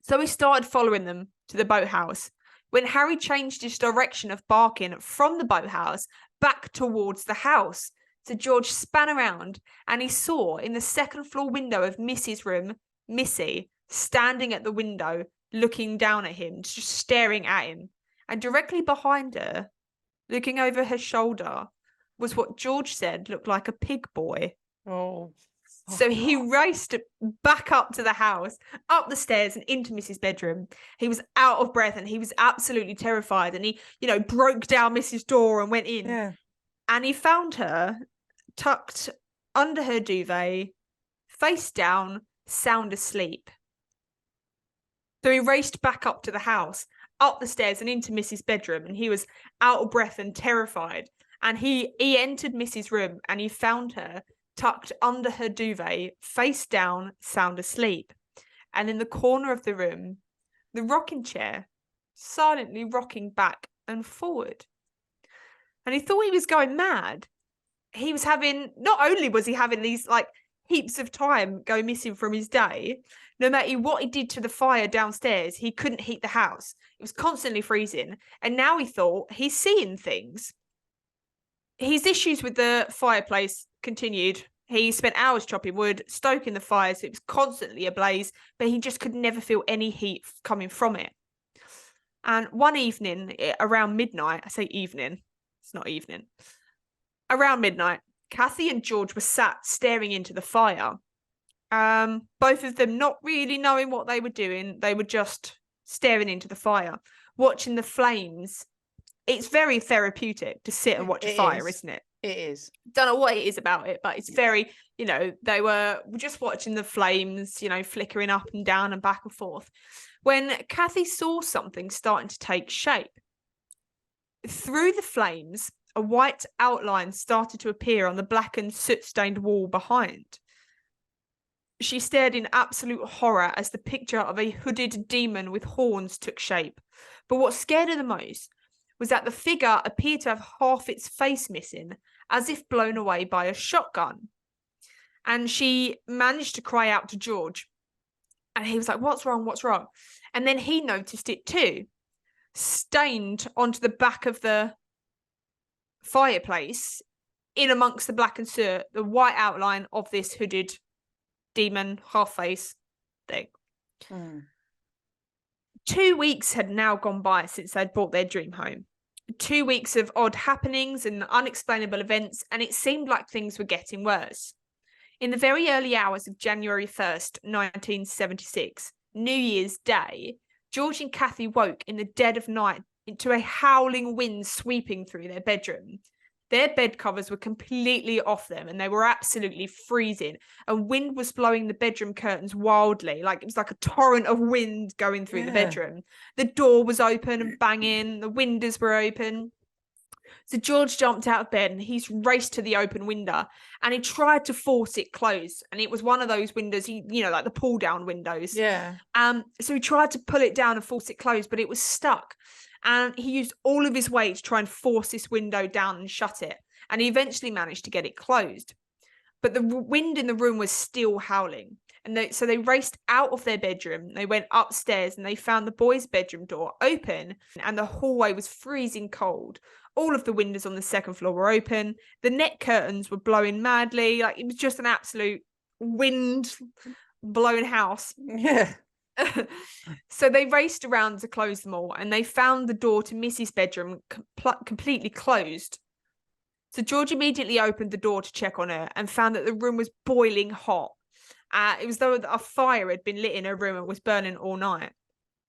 So he started following them to the boathouse when Harry changed his direction of barking from the boathouse back towards the house. So George span around and he saw in the second floor window of Missy's room, Missy standing at the window, looking down at him, just staring at him. And directly behind her, looking over her shoulder, was what George said looked like a pig boy. Oh. So he raced back up to the house, up the stairs and into Mrs. bedroom. He was out of breath and he was absolutely terrified. And he, broke down Mrs. door and went in. Yeah. And he found her tucked under her duvet, face down, sound asleep. So he raced back up to the house, up the stairs and into Mrs. bedroom. And he was out of breath and terrified. And he entered Missy's room and he found her tucked under her duvet, face down, sound asleep. And in the corner of the room, the rocking chair, silently rocking back and forward. And he thought he was going mad. He was not only was he having these heaps of time go missing from his day, no matter what he did to the fire downstairs, he couldn't heat the house. It was constantly freezing. And now he thought he's seeing things. His issues with the fireplace continued. He spent hours chopping wood, stoking the fires. It was constantly ablaze, but he just could never feel any heat coming from it. And one evening, around midnight, I say evening, it's not evening, around midnight, Kathy and George were sat staring into the fire. Both of them not really knowing what they were doing. They were just staring into the fire, watching the flames. It's very therapeutic to sit and watch a fire, isn't it? It is. Don't know what it is about it, but it's very, they were just watching the flames, flickering up and down and back and forth, when Kathy saw something starting to take shape. Through the flames, a white outline started to appear on the blackened, soot-stained wall behind. She stared in absolute horror as the picture of a hooded demon with horns took shape. But what scared her the most was that the figure appeared to have half its face missing, as if blown away by a shotgun. And she managed to cry out to George. And he was like, "What's wrong? What's wrong?" And then he noticed it too. Stained onto the back of the fireplace, in amongst the black and soot, the white outline of this hooded demon half-face thing. 2 weeks had now gone by since they'd bought their dream home. 2 weeks of odd happenings and unexplainable events, and it seemed like things were getting worse. In the very early hours of January 1st, 1976, New Year's Day, George and Kathy woke in the dead of night to a howling wind sweeping through their bedroom. Their bed covers were completely off them and they were absolutely freezing. And wind was blowing the bedroom curtains wildly. Like it was like a torrent of wind going through the bedroom. The door was open and banging. The windows were open. So George jumped out of bed and he's raced to the open window and he tried to force it closed. And it was one of those windows, like the pull down windows. Yeah. So he tried to pull it down and force it closed, but it was stuck. And he used all of his weight to try and force this window down and shut it. And he eventually managed to get it closed. But the wind in the room was still howling. And so they raced out of their bedroom. They went upstairs and they found the boys' bedroom door open and the hallway was freezing cold. All of the windows on the second floor were open. The net curtains were blowing madly. Like it was just an absolute wind-blown house. Yeah. So they raced around to close them all and they found the door to Missy's bedroom completely closed. So George immediately opened the door to check on her and found that the room was boiling hot. It was though a fire had been lit in her room and was burning all night.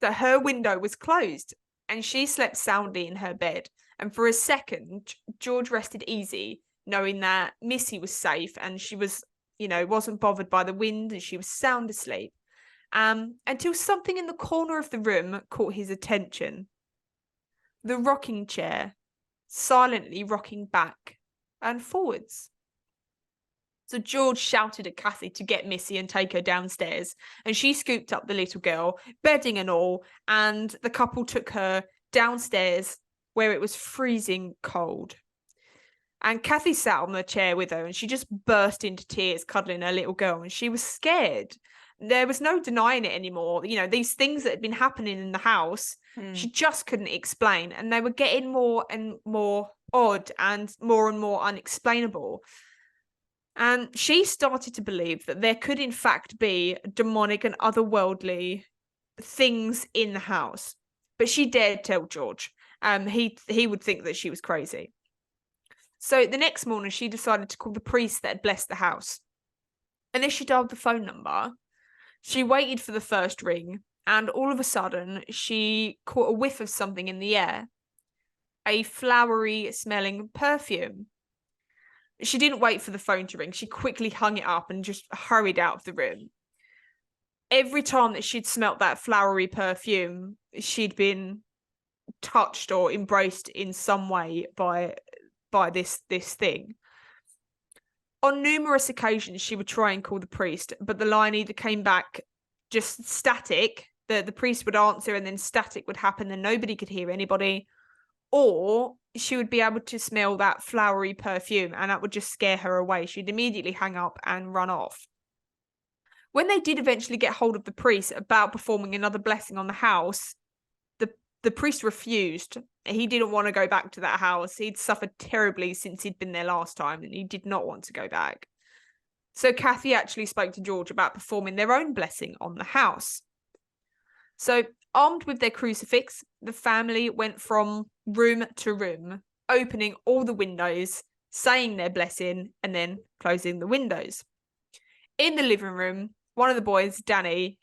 So her window was closed and she slept soundly in her bed. And for a second, George rested easy, knowing that Missy was safe and she was, wasn't bothered by the wind and she was sound asleep. Until something in the corner of the room caught his attention. The rocking chair, silently rocking back and forwards. So George shouted at Kathy to get Missy and take her downstairs, and she scooped up the little girl, bedding and all, and the couple took her downstairs where it was freezing cold. And Kathy sat on the chair with her and she just burst into tears cuddling her little girl, and she was scared. There was no denying it anymore. These things that had been happening in the house, she just couldn't explain. And they were getting more and more odd and more unexplainable. And she started to believe that there could in fact be demonic and otherworldly things in the house. But she dared tell George. He would think that she was crazy. So the next morning she decided to call the priest that had blessed the house. And as she dialed the phone number, she waited for the first ring, and all of a sudden, she caught a whiff of something in the air. A flowery smelling perfume. She didn't wait for the phone to ring. She quickly hung it up and just hurried out of the room. Every time that she'd smelt that flowery perfume, she'd been touched or embraced in some way by this thing. On numerous occasions, she would try and call the priest, but the line either came back just static, the priest would answer and then static would happen and nobody could hear anybody, or she would be able to smell that flowery perfume and that would just scare her away. She'd immediately hang up and run off. When they did eventually get hold of the priest about performing another blessing on the house, the priest refused He didn't want to go back to that house. He'd suffered terribly since he'd been there last time, and he did not want to go back. So Kathy actually spoke to George about performing their own blessing on the house. So, armed with their crucifix, the family went from room to room, opening all the windows, saying their blessing, and then closing the windows. In the living room, one of the boys, Danny,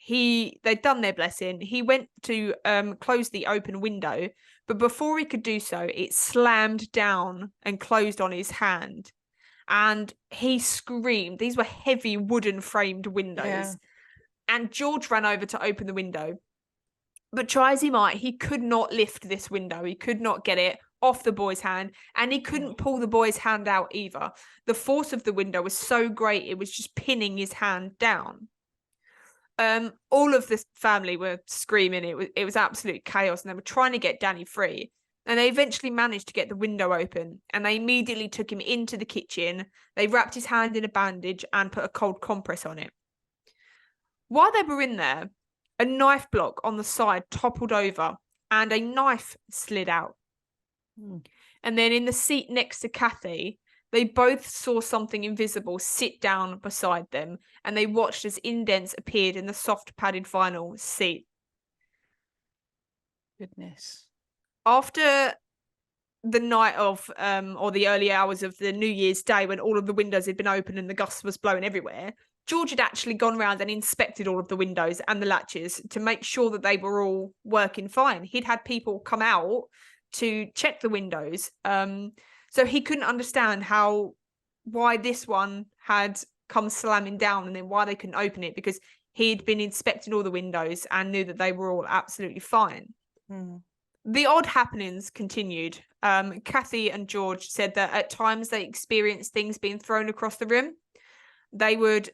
they'd done their blessing. He went to close the open window, but before he could do so, it slammed down and closed on his hand. And he screamed. These were heavy wooden framed windows. Yeah. And George ran over to open the window. But try as he might, he could not lift this window. He could not get it off the boy's hand, and he couldn't pull the boy's hand out either. The force of the window was so great, it was just pinning his hand down. All of the family were screaming. It was absolute chaos, and they were trying to get Danny free. And they eventually managed to get the window open, and they immediately took him into the kitchen. They wrapped his hand in a bandage and put a cold compress on it. While they were in there, a knife block on the side toppled over and a knife slid out. And then in the seat next to Kathy, they both saw something invisible sit down beside them, and they watched as indents appeared in the soft padded vinyl seat. Goodness. After the night of, or the early hours of the New Year's Day, when all of the windows had been open and the gusts was blowing everywhere, George had actually gone round and inspected all of the windows and the latches to make sure that they were all working fine. He'd had people come out to check the windows. So he couldn't understand why this one had come slamming down and then why they couldn't open it, because he'd been inspecting all the windows and knew that they were all absolutely fine. The odd happenings continued. Kathy and George said that at times they experienced things being thrown across the room. They would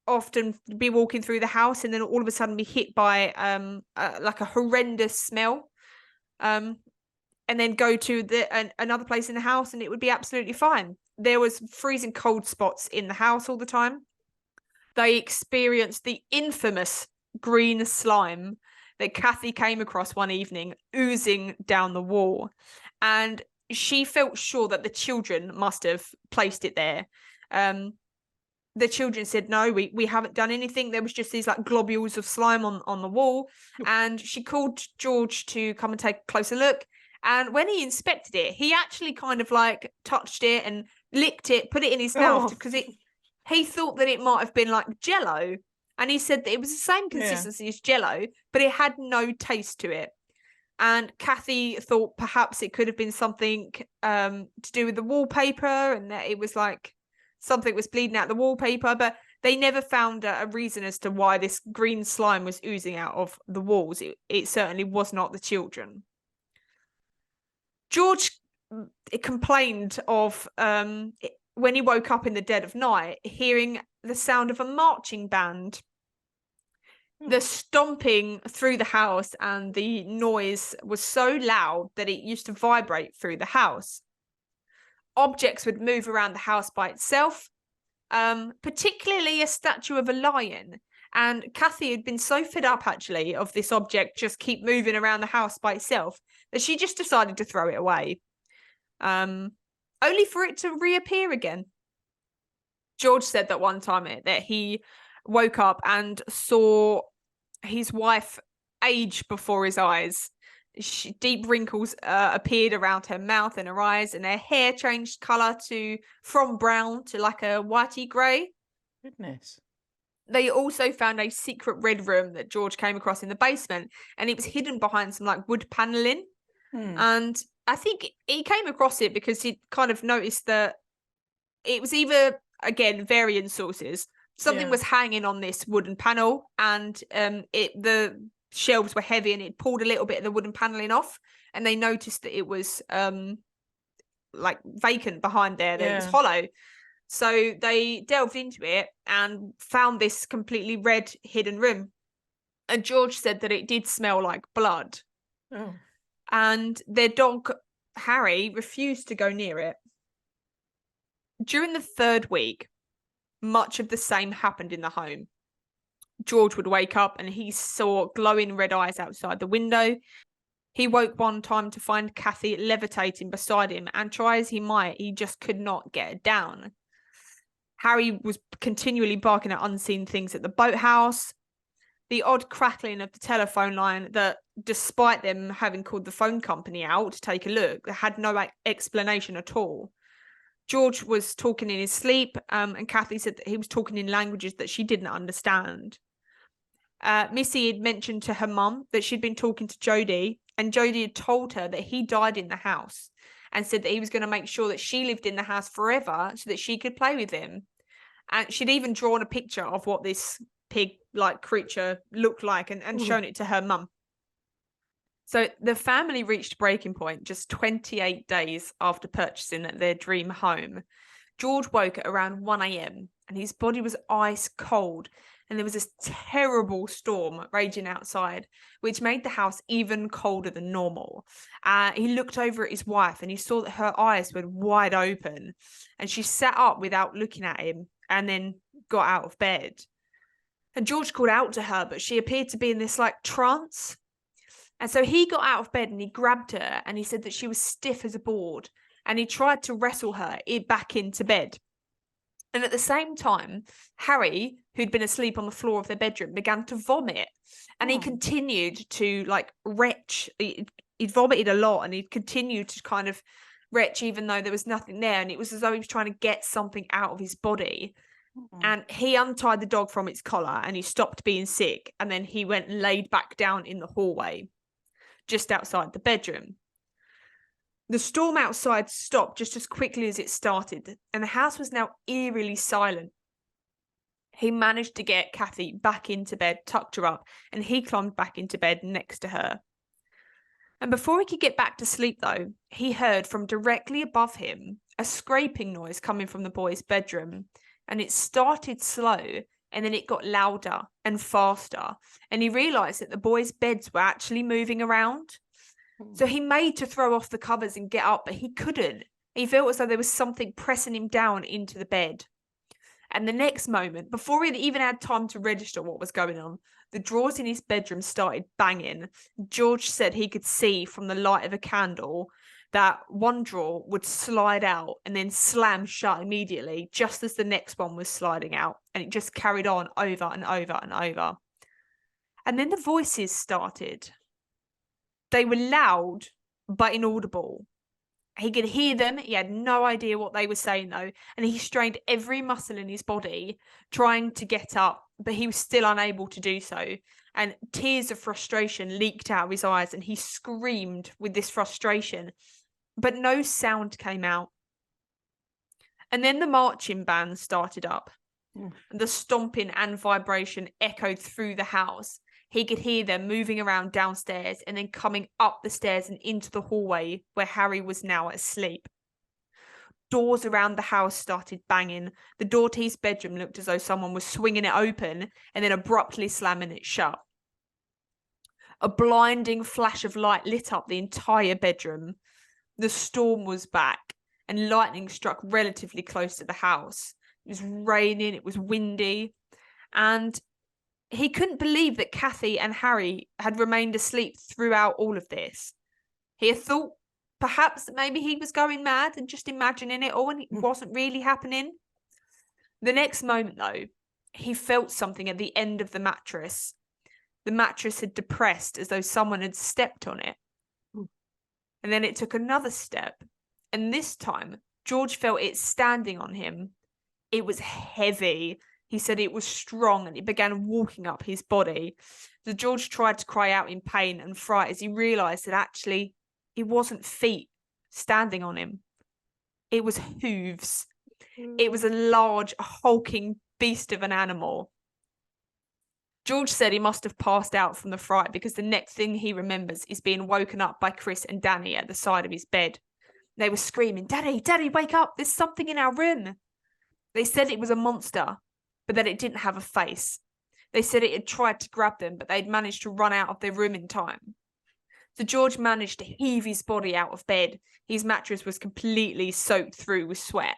often be walking through the house and then all of a sudden be hit by like a horrendous smell, and then go to another place in the house and it would be absolutely fine. There was freezing cold spots in the house all the time. They experienced the infamous green slime that Kathy came across one evening oozing down the wall, and she felt sure that the children must have placed it there. The children said, no, we haven't done anything. There was just these like globules of slime on the wall. And she called George to come and take a closer look. And when he inspected it, he actually kind of like touched it and licked it, put it in his mouth, because he thought that it might have been like Jello. And he said that it was the same consistency as Jello, but it had no taste to it. And Kathy thought perhaps it could have been something to do with the wallpaper, and that it was like something was bleeding out the wallpaper, but they never found a reason as to why this green slime was oozing out of the walls. It certainly was not the children. George complained of when he woke up in the dead of night, hearing the sound of a marching band. The stomping through the house and the noise was so loud that it used to vibrate through the house. Objects would move around the house by itself, particularly a statue of a lion. And Kathy had been so fed up, actually, of this object just keep moving around the house by itself that she just decided to throw it away, only for it to reappear again. George said that one time that he woke up and saw his wife age before his eyes. Deep wrinkles appeared around her mouth and her eyes, and her hair changed colour from brown to like a whitey grey. Goodness. They also found a secret red room that George came across in the basement, and it was hidden behind some like wood panelling. And I think he came across it because he kind of noticed that it was either, again, varying sources, something was hanging on this wooden panel, and the shelves were heavy, and it pulled a little bit of the wooden paneling off, and they noticed that it was like vacant behind there, that it was hollow. So they delved into it and found this completely red hidden room, and George said that it did smell like blood. And their dog Harry refused to go near it. During the third week, much of the same happened in the home. George would wake up and he saw glowing red eyes outside the window. He woke one time to find Kathy levitating beside him, and try as he might, he just could not get her down. Harry was continually barking at unseen things at the boathouse. The odd crackling of the telephone line that, despite them having called the phone company out to take a look, had no explanation at all. George was talking in his sleep, and Kathy said that he was talking in languages that she didn't understand. Missy had mentioned to her mum that she'd been talking to Jodie, and Jodie had told her that he died in the house and said that he was going to make sure that she lived in the house forever so that she could play with him. And she'd even drawn a picture of what this pig-like creature looked like and shown it to her mum. So the family reached breaking point just 28 days after purchasing their dream home. George woke at around 1 a.m. and his body was ice cold, and there was this terrible storm raging outside, which made the house even colder than normal. He looked over at his wife and he saw that her eyes were wide open, and she sat up without looking at him and then got out of bed. And George called out to her, but she appeared to be in this like trance. And so he got out of bed and he grabbed her, and he said that she was stiff as a board, and he tried to wrestle her back into bed. And at the same time, Harry, who'd been asleep on the floor of their bedroom, began to vomit. And he continued to like retch. He'd vomited a lot, and he'd continued to kind of retch even though there was nothing there. And it was as though he was trying to get something out of his body. And he untied the dog from its collar and he stopped being sick. And then he went and laid back down in the hallway just outside the bedroom. The storm outside stopped just as quickly as it started, and the house was now eerily silent. He managed to get Kathy back into bed, tucked her up, and he climbed back into bed next to her. And before he could get back to sleep, though, he heard from directly above him a scraping noise coming from the boy's bedroom, and it started slow, and then it got louder and faster, and he realised that the boys' beds were actually moving around. So he made to throw off the covers and get up, but he couldn't. He felt as though there was something pressing him down into the bed. And the next moment, before he even had time to register what was going on, the drawers in his bedroom started banging. George said he could see from the light of a candle that one drawer would slide out and then slam shut immediately, just as the next one was sliding out. And it just carried on over and over and over. And then the voices started. They were loud, but inaudible. He could hear them. He had no idea what they were saying, though. And he strained every muscle in his body, trying to get up, but he was still unable to do so. And tears of frustration leaked out of his eyes, and he screamed with this frustration, but no sound came out. And then the marching band started up. And the stomping and vibration echoed through the house. He could hear them moving around downstairs and then coming up the stairs and into the hallway where Harry was now asleep. Doors around the house started banging. The door to his bedroom looked as though someone was swinging it open and then abruptly slamming it shut. A blinding flash of light lit up the entire bedroom. The storm was back, and lightning struck relatively close to the house. It was raining, it was windy, and he couldn't believe that Kathy and Harry had remained asleep throughout all of this. He had thought perhaps that maybe he was going mad and just imagining it all, and it wasn't really happening. The next moment, though, he felt something at the end of the mattress. The mattress had depressed as though someone had stepped on it. And then it took another step, and this time George felt it standing on him. It was heavy. He said it was strong, and it began walking up his body. So George tried to cry out in pain and fright as he realised that actually it wasn't feet standing on him. It was hooves. It was a large, hulking beast of an animal. George said he must have passed out from the fright, because the next thing he remembers is being woken up by Chris and Danny at the side of his bed. They were screaming, "Daddy, Daddy, wake up, there's something in our room." They said it was a monster, but that it didn't have a face. They said it had tried to grab them, but they'd managed to run out of their room in time. So George managed to heave his body out of bed. His mattress was completely soaked through with sweat.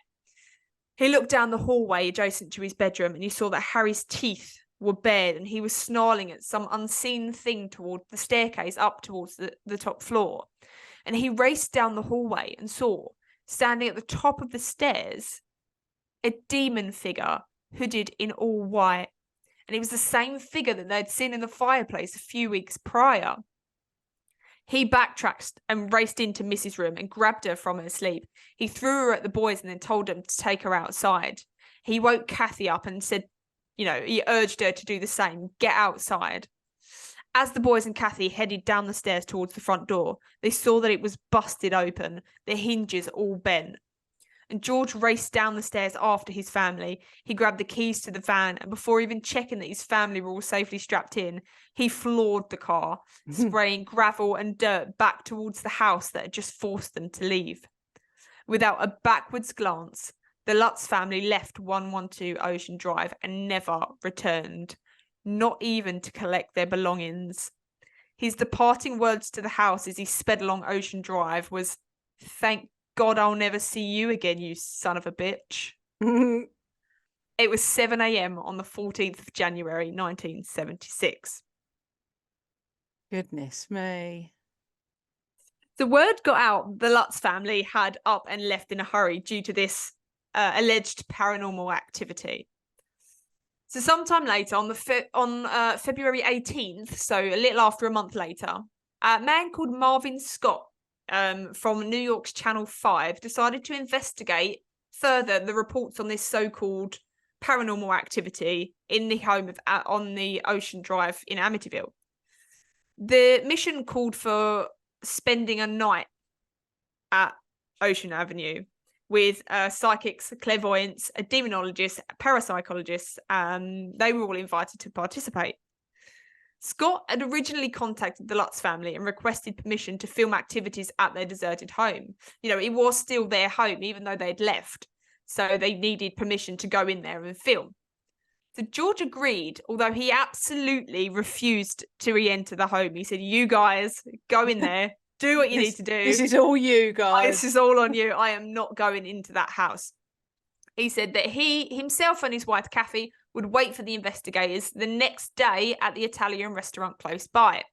He looked down the hallway adjacent to his bedroom, and he saw that Harry's teeth were bared and he was snarling at some unseen thing toward the staircase up towards the top floor. And he raced down the hallway and saw, standing at the top of the stairs, a demon figure hooded in all white. And it was the same figure that they'd seen in the fireplace a few weeks prior. He backtracked and raced into Mrs. room and grabbed her from her sleep. He threw her at the boys and then told them to take her outside. He woke Kathy up and said, he urged her to do the same, get outside. As the boys and Kathy headed down the stairs towards the front door, they saw that it was busted open, the hinges all bent. And George raced down the stairs after his family. He grabbed the keys to the van, and before even checking that his family were all safely strapped in, he floored the car, spraying gravel and dirt back towards the house that had just forced them to leave. Without a backwards glance, the Lutz family left 112 Ocean Drive and never returned, not even to collect their belongings. His departing words to the house as he sped along Ocean Drive was, "Thank God I'll never see you again, you son of a bitch." It was 7 a.m. on the 14th of January, 1976. Goodness me. The word got out the Lutz family had up and left in a hurry due to this alleged paranormal activity. So sometime later, on February 18th, so a little after a month later, a man called Marvin Scott from New York's Channel 5 decided to investigate further the reports on this so-called paranormal activity in the home of on the Ocean Drive in Amityville. The mission called for spending a night at Ocean Avenue with psychics, clairvoyants, a demonologist, parapsychologists. They were all invited to participate. Scott had originally contacted the Lutz family and requested permission to film activities at their deserted home. It was still their home, even though they'd left. So they needed permission to go in there and film. So George agreed, although he absolutely refused to re-enter the home. He said, "You guys, go in there, do what you need to do. This is all you guys. This is all on you. I am not going into that house." He said that he himself and his wife, Kathy, would wait for the investigators the next day at the Italian restaurant close by.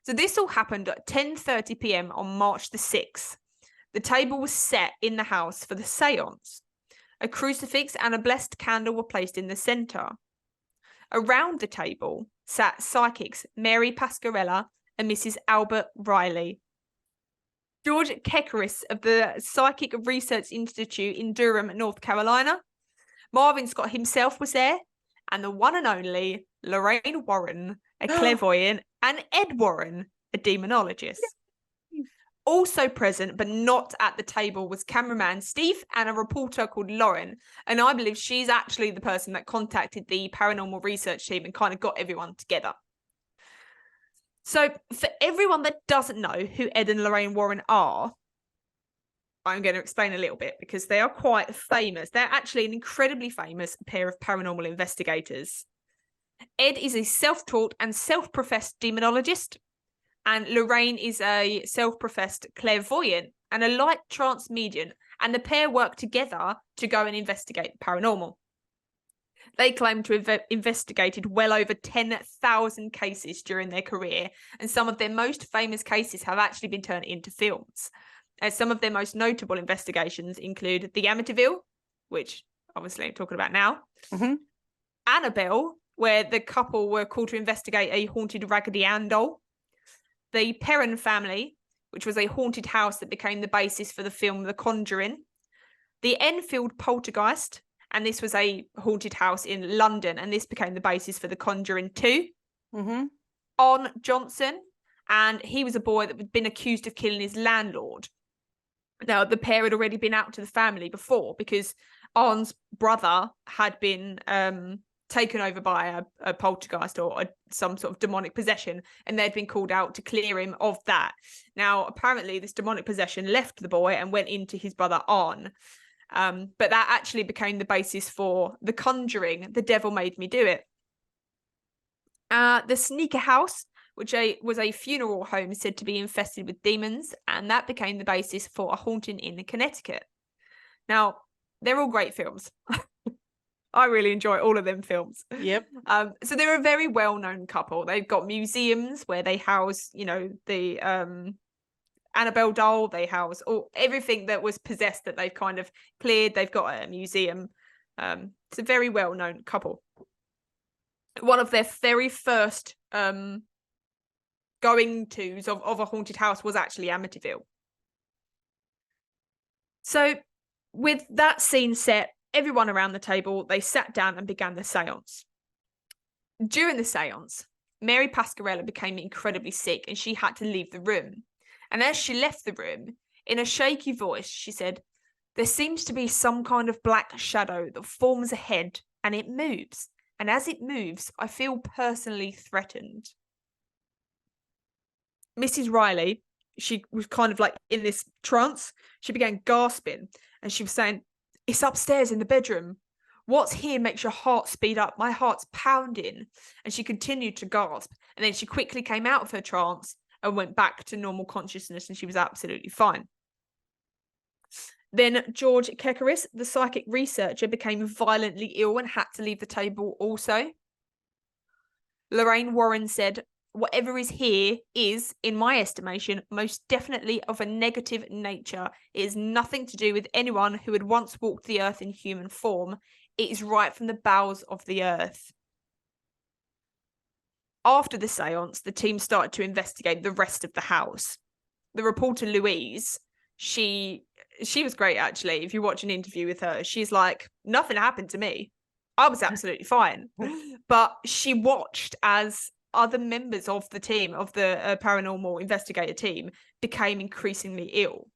So this all happened at 10:30 p.m. on March the 6th. The table was set in the house for the seance. A crucifix and a blessed candle were placed in the centre. Around the table sat psychics Mary Pascarella and Mrs. Albert Riley. George Kekaris of the Psychic Research Institute in Durham, North Carolina. Marvin Scott himself was there, and the one and only Lorraine Warren, a clairvoyant, and Ed Warren, a demonologist. Also present, but not at the table, was cameraman Steve and a reporter called Lauren. And I believe she's actually the person that contacted the paranormal research team and kind of got everyone together. So for everyone that doesn't know who Ed and Lorraine Warren are, I'm going to explain a little bit because they are quite famous. They're actually an incredibly famous pair of paranormal investigators. Ed is a self-taught and self-professed demonologist, and Lorraine is a self-professed clairvoyant and a light trance medium, and the pair work together to go and investigate the paranormal. They claim to have investigated well over 10,000 cases during their career, and some of their most famous cases have actually been turned into films. Some of their most notable investigations include the Amityville, which obviously I'm talking about now, Annabelle, where the couple were called to investigate a haunted Raggedy Ann doll, the Perron family, which was a haunted house that became the basis for the film The Conjuring, the Enfield poltergeist, and this was a haunted house in London, and this became the basis for The Conjuring 2. On Johnson, and he was a boy that had been accused of killing his landlord. Now, the pair had already been out to the family before because Arne's brother had been taken over by a poltergeist or some sort of demonic possession, and they'd been called out to clear him of that. Now, apparently, this demonic possession left the boy and went into his brother Arne. But that actually became the basis for The Conjuring, The Devil Made Me Do It. The Sneaker House, which was a funeral home said to be infested with demons, and that became the basis for A Haunting in Connecticut. Now, they're all great films. I really enjoy all of them films. Yep. So they're a very well-known couple. They've got museums where they house, the Annabelle doll. They house everything that was possessed that they've kind of cleared. They've got a museum. It's a very well-known couple. One of their very first going-tos of a haunted house was actually Amityville. So with that scene set, everyone around the table, they sat down and began the seance. During the seance, Mary Pasquarella became incredibly sick and she had to leave the room. And as she left the room, in a shaky voice, she said, "There seems to be some kind of black shadow that forms ahead and it moves. And as it moves, I feel personally threatened." Mrs. Riley, she was kind of like in this trance. She began gasping and she was saying, "It's upstairs in the bedroom. What's here makes your heart speed up. My heart's pounding." And she continued to gasp. And then she quickly came out of her trance and went back to normal consciousness, and she was absolutely fine. Then George Kekaris, the psychic researcher, became violently ill and had to leave the table also. Lorraine Warren said, "Whatever is here is, in my estimation, most definitely of a negative nature. It is nothing to do with anyone who had once walked the earth in human form. It is right from the bowels of the earth." After the seance, the team started to investigate the rest of the house. The reporter Louise, she was great, actually. If you watch an interview with her, she's like, "Nothing happened to me. I was absolutely fine." But she watched as other members of the team, of the paranormal investigator team, became increasingly ill.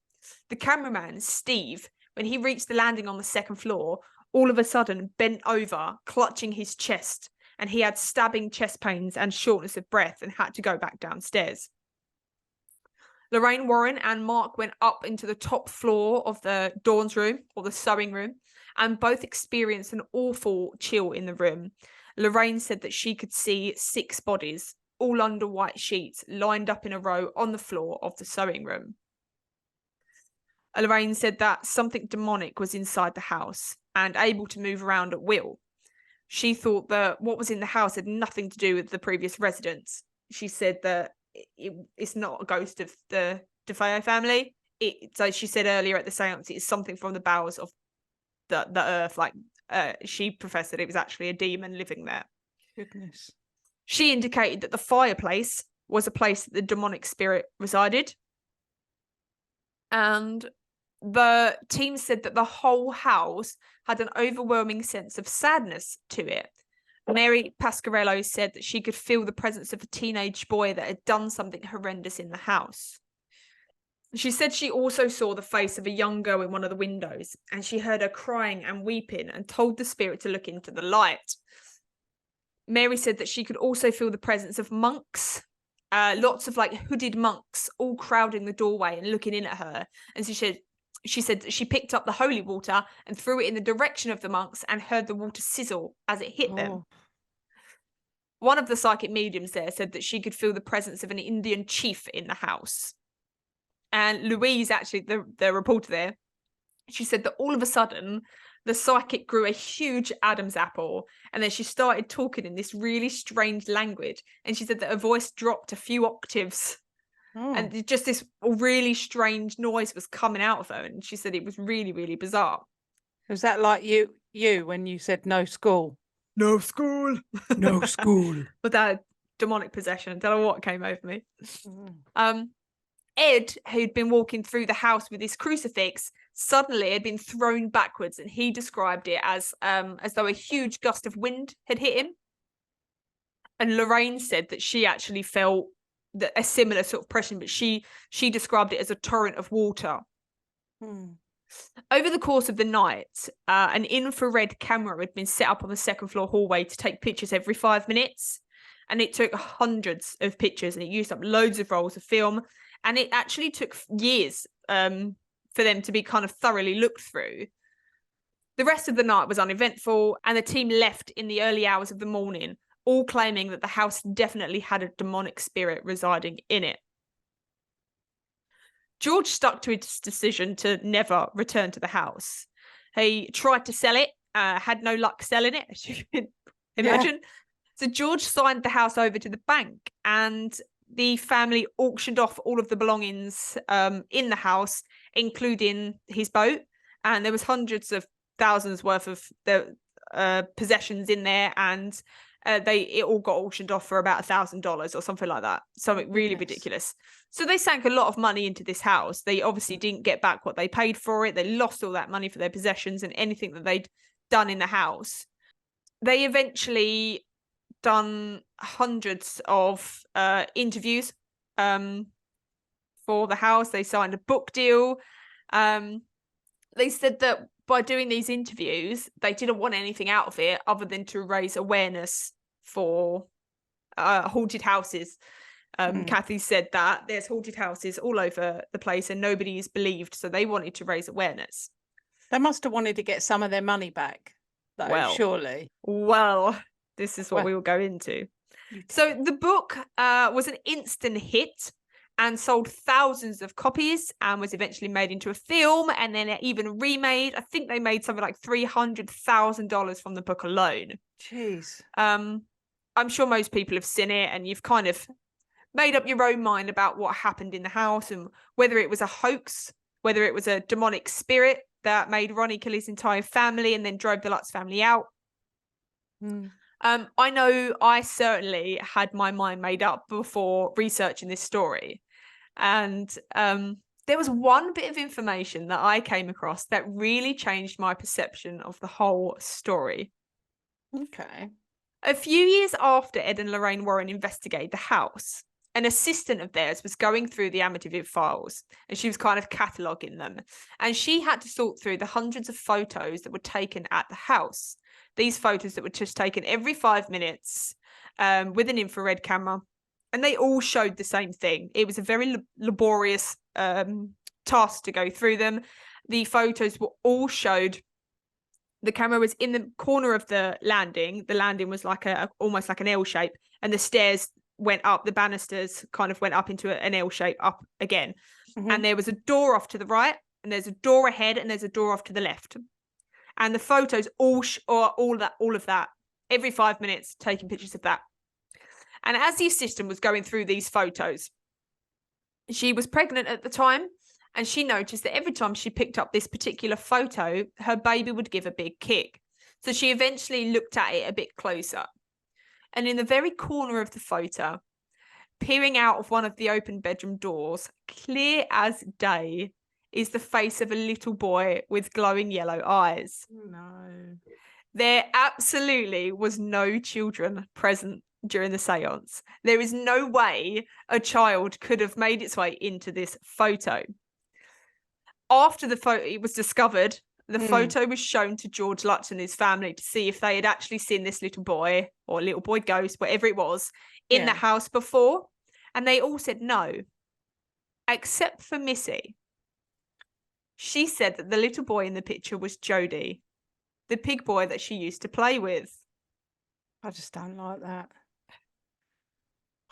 The cameraman, Steve, when he reached the landing on the second floor, all of a sudden bent over, clutching his chest, and he had stabbing chest pains and shortness of breath and had to go back downstairs. Lorraine Warren and Mark went up into the top floor of the Dawn's room, or the sewing room, and both experienced an awful chill in the room. Lorraine said that she could see 6 bodies, all under white sheets, lined up in a row on the floor of the sewing room. Lorraine said that something demonic was inside the house and able to move around at will. She thought that what was in the house had nothing to do with the previous residents. She said that it's not a ghost of the DeFeo family. So she said earlier at the seance, it's something from the bowels of the earth. Like she professed that it was actually a demon living there. Goodness. She indicated that the fireplace was a place that the demonic spirit resided. And the team said that the whole house had an overwhelming sense of sadness to it. Mary Pasquarello said that she could feel the presence of a teenage boy that had done something horrendous in the house. She said she also saw the face of a young girl in one of the windows, and she heard her crying and weeping and told the spirit to look into the light. Mary said that she could also feel the presence of monks, lots of like hooded monks all crowding the doorway and looking in at her. And she said that she picked up the holy water and threw it in the direction of the monks and heard the water sizzle as it hit them. One of the psychic mediums there said that she could feel the presence of an Indian chief in the house. And Louise, actually, the reporter there, she said that all of a sudden, the psychic grew a huge Adam's apple, and then she started talking in this really strange language. And she said that her voice dropped a few octaves. And just this really strange noise was coming out of her. And she said it was really, really bizarre. Was that like you when you said no school? No school. No school. With that demonic possession. I don't know what came over me. Ed, who'd been walking through the house with his crucifix, suddenly had been thrown backwards, and he described it as though a huge gust of wind had hit him. And Lorraine said that she actually felt a similar sort of pressure, but she described it as a torrent of water. Over the course of the night, an infrared camera had been set up on the second floor hallway to take pictures every 5 minutes, and it took hundreds of pictures, and it used up loads of rolls of film, and it actually took years for them to be kind of thoroughly looked through. The rest of the night was uneventful, and the team left in the early hours of the morning, all claiming that the house definitely had a demonic spirit residing in it. George stuck to his decision to never return to the house. He tried to sell it, had no luck selling it, as you can imagine. So George signed the house over to the bank, and the family auctioned off all of the belongings in the house, including his boat. And there was hundreds of thousands worth of the possessions in there, and it all got auctioned off for about $1,000 or something like that. Something really ridiculous. So they sank a lot of money into this house. They obviously didn't get back what they paid for it. They lost all that money for their possessions and anything that they'd done in the house. They eventually done hundreds of interviews for the house. They signed a book deal. They said that by doing these interviews, they didn't want anything out of it other than to raise awareness for haunted houses. Kathy said that there's haunted houses all over the place and nobody is believed, so they wanted to raise awareness. They must have wanted to get some of their money back, though, surely. Well, this is what we will go into. So the book was an instant hit and sold thousands of copies and was eventually made into a film and then even remade. I think they made something like $300,000 from the book alone. Jeez. I'm sure most people have seen it and you've kind of made up your own mind about what happened in the house and whether it was a hoax, whether it was a demonic spirit that made Ronnie kill his entire family and then drove the Lutz family out. I know I certainly had my mind made up before researching this story. And there was one bit of information that I came across that really changed my perception of the whole story. Okay. A few years after Ed and Lorraine Warren investigated the house, an assistant of theirs was going through the Amityville files and she was kind of cataloguing them. And she had to sort through the hundreds of photos that were taken at the house. These photos that were just taken every 5 minutes with an infrared camera. And they all showed the same thing. It was a very laborious task to go through them. The photos were all showed. The camera was in the corner of the landing. The landing was like almost like an L shape. And the stairs went up. The banisters kind of went up into an L shape up again. And there was a door off to the right. And there's a door ahead. And there's a door off to the left. And the photos all of that every 5 minutes, taking pictures of that. And as the assistant was going through these photos, she was pregnant at the time, and she noticed that every time she picked up this particular photo, her baby would give a big kick. So she eventually looked at it a bit closer. And in the very corner of the photo, peering out of one of the open bedroom doors, clear as day, is the face of a little boy with glowing yellow eyes. No. There absolutely was no children present during the seance. There is no way a child could have made its way into this photo. After the photo it was discovered, the photo was shown to George Lutz and his family to see if they had actually seen this little boy or little boy ghost, whatever it was, in the house before. And they all said no, except for Missy. She said that the little boy in the picture was Jody, the pig boy that she used to play with. I just don't like that.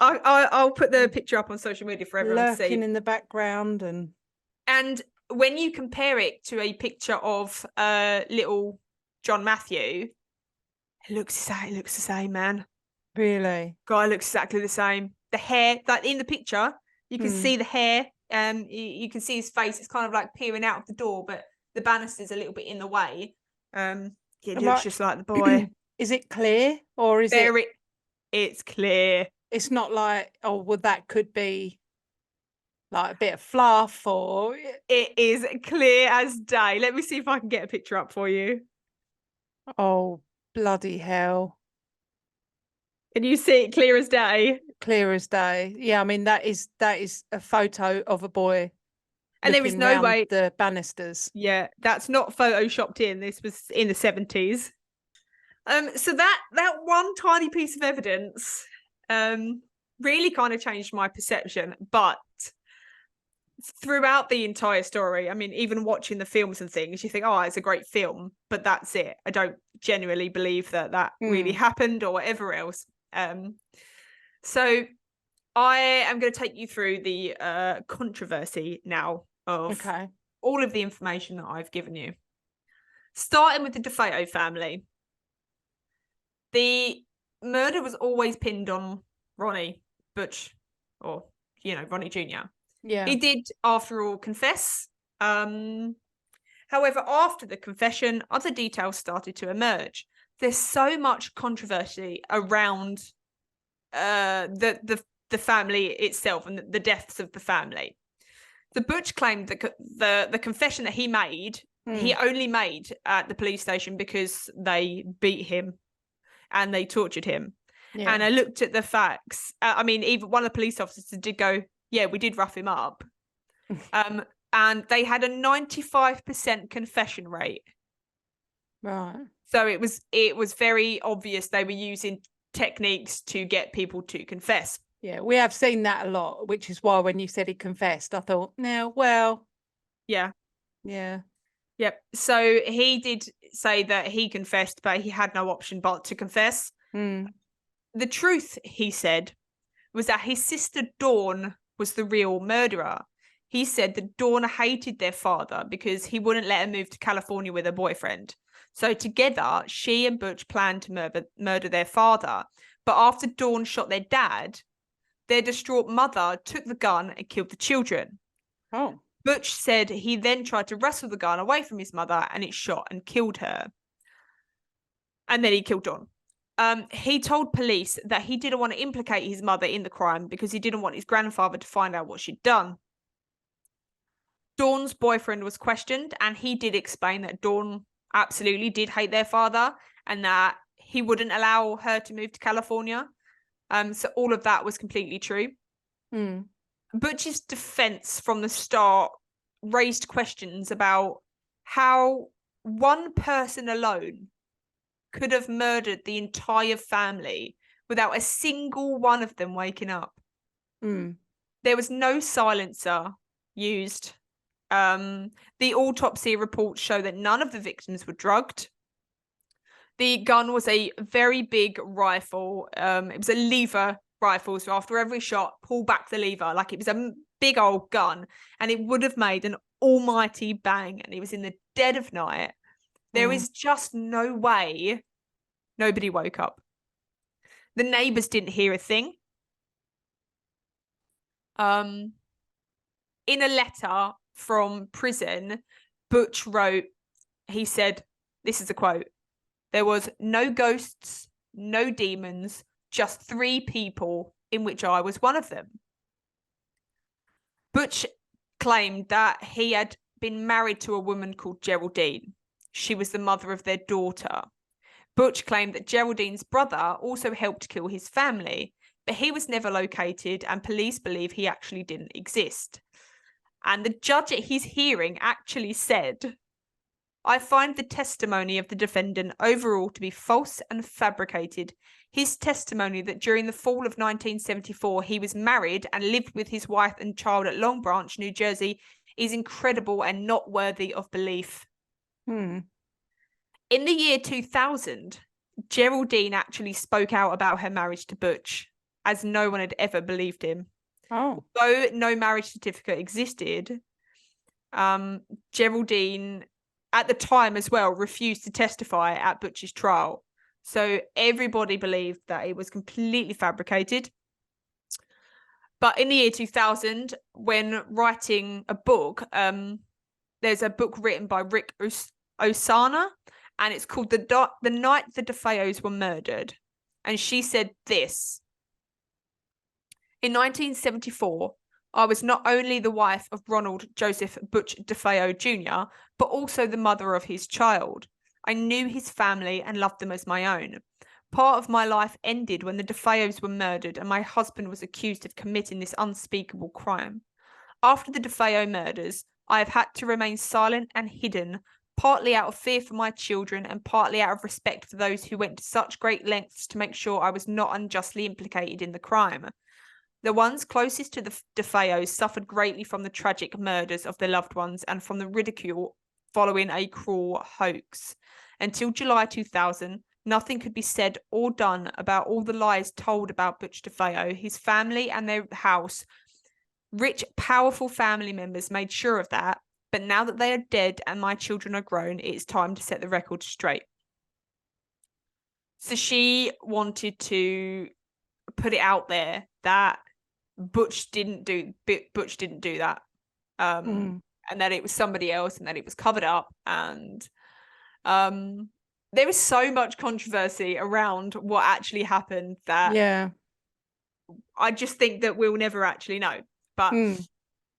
I'll put the picture up on social media for everyone to see. Lurking in the background and when you compare it to a picture of little John Matthew, it looks the same, man. Really? Guy looks exactly the same. The hair, like in the picture, you can see the hair. You can see his face. It's kind of like peering out of the door, but the banister's a little bit in the way. It looks just like the boy. Is it clear or is it? It's clear. It's not like, oh, well, that could be like a bit of fluff or... It is clear as day. Let me see if I can get a picture up for you. Oh, bloody hell. Can you see it clear as day? Clear as day. Yeah, I mean, that is a photo of a boy. And there is no way... the banisters. Yeah, that's not photoshopped in. This was in the 70s. So that one tiny piece of evidence really kind of changed my perception. But throughout the entire story, I mean, even watching the films and things, you think, oh, it's a great film, but that's it. I don't genuinely believe that really happened or whatever else. So I am going to take you through the controversy now of all of the information that I've given you. Starting with the DeFeo family. The murder was always pinned on Ronnie Butch, or, Ronnie Jr. Yeah. He did, after all, confess. However, after the confession, other details started to emerge. There's so much controversy around the family itself and the deaths of the family. The Butch claimed that the confession that he made, he only made at the police station because they beat him and they tortured him. Yeah. And I looked at the facts. Even one of the police officers did go, yeah, we did rough him up. And they had a 95% confession rate. Right. So it was very obvious they were using techniques to get people to confess. Yeah, we have seen that a lot, which is why when you said he confessed, I thought, no, well. Yeah. Yeah. Yep. So he did say that he confessed, but he had no option but to confess. The truth, he said, was that his sister Dawn was the real murderer. He said that Dawn hated their father because he wouldn't let her move to California with her boyfriend. So together, she and Butch planned to murder their father. But after Dawn shot their dad, their distraught mother took the gun and killed the children. Oh. Butch said he then tried to wrestle the gun away from his mother and it shot and killed her. And then he killed Dawn. He told police that he didn't want to implicate his mother in the crime because he didn't want his grandfather to find out what she'd done. Dawn's boyfriend was questioned and he did explain that Dawn absolutely did hate their father and that he wouldn't allow her to move to California. So all of that was completely true. Butch's defense from the start raised questions about how one person alone could have murdered the entire family without a single one of them waking up. There was no silencer used. The autopsy reports show that none of the victims were drugged. The gun was a very big rifle. It was a lever rifle, so after every shot, pull back the lever like it was a big old gun, and it would have made an almighty bang, and it was in the dead of night. There is just no way nobody woke up. The neighbors didn't hear a thing. In a letter from prison, Butch wrote, he said, this is a quote, "There was no ghosts, no demons, just 3 people, in which I was one of them." Butch claimed that he had been married to a woman called Geraldine. She was the mother of their daughter. Butch claimed that Geraldine's brother also helped kill his family, but he was never located and police believe he actually didn't exist. And the judge at his hearing actually said, "I find the testimony of the defendant overall to be false and fabricated. His testimony that during the fall of 1974 he was married and lived with his wife and child at Long Branch, New Jersey, is incredible and not worthy of belief." In the year 2000, Geraldine actually spoke out about her marriage to Butch, as no one had ever believed him. Oh. Though no marriage certificate existed, Geraldine, at the time as well, refused to testify at Butch's trial. So everybody believed that it was completely fabricated. But in the year 2000, when writing a book, there's a book written by Rick Osana, and it's called The Night the DeFeos Were Murdered. And she said this: "In 1974, I was not only the wife of Ronald Joseph Butch DeFeo Jr., but also the mother of his child. I knew his family and loved them as my own. Part of my life ended when the DeFeos were murdered and my husband was accused of committing this unspeakable crime. After the DeFeo murders, I have had to remain silent and hidden, partly out of fear for my children and partly out of respect for those who went to such great lengths to make sure I was not unjustly implicated in the crime. The ones closest to the DeFeos suffered greatly from the tragic murders of their loved ones and from the ridicule following a cruel hoax. Until July 2000, nothing could be said or done about all the lies told about Butch DeFeo, his family and their house. Rich, powerful family members made sure of that. But now that they are dead and my children are grown, it's time to set the record straight. So she wanted to put it out there that Butch didn't do that. And that it was somebody else, and that it was covered up. And there was so much controversy around what actually happened that I just think that we'll never actually know. But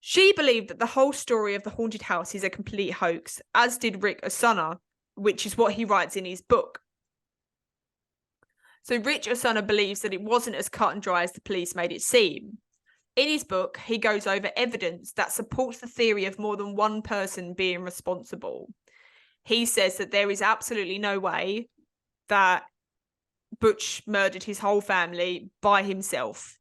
she believed that the whole story of the haunted house is a complete hoax, as did Rick Osuna, which is what he writes in his book. So Rich Osuna believes that it wasn't as cut and dry as the police made it seem. In his book, he goes over evidence that supports the theory of more than one person being responsible. He says that there is absolutely no way that Butch murdered his whole family by himself.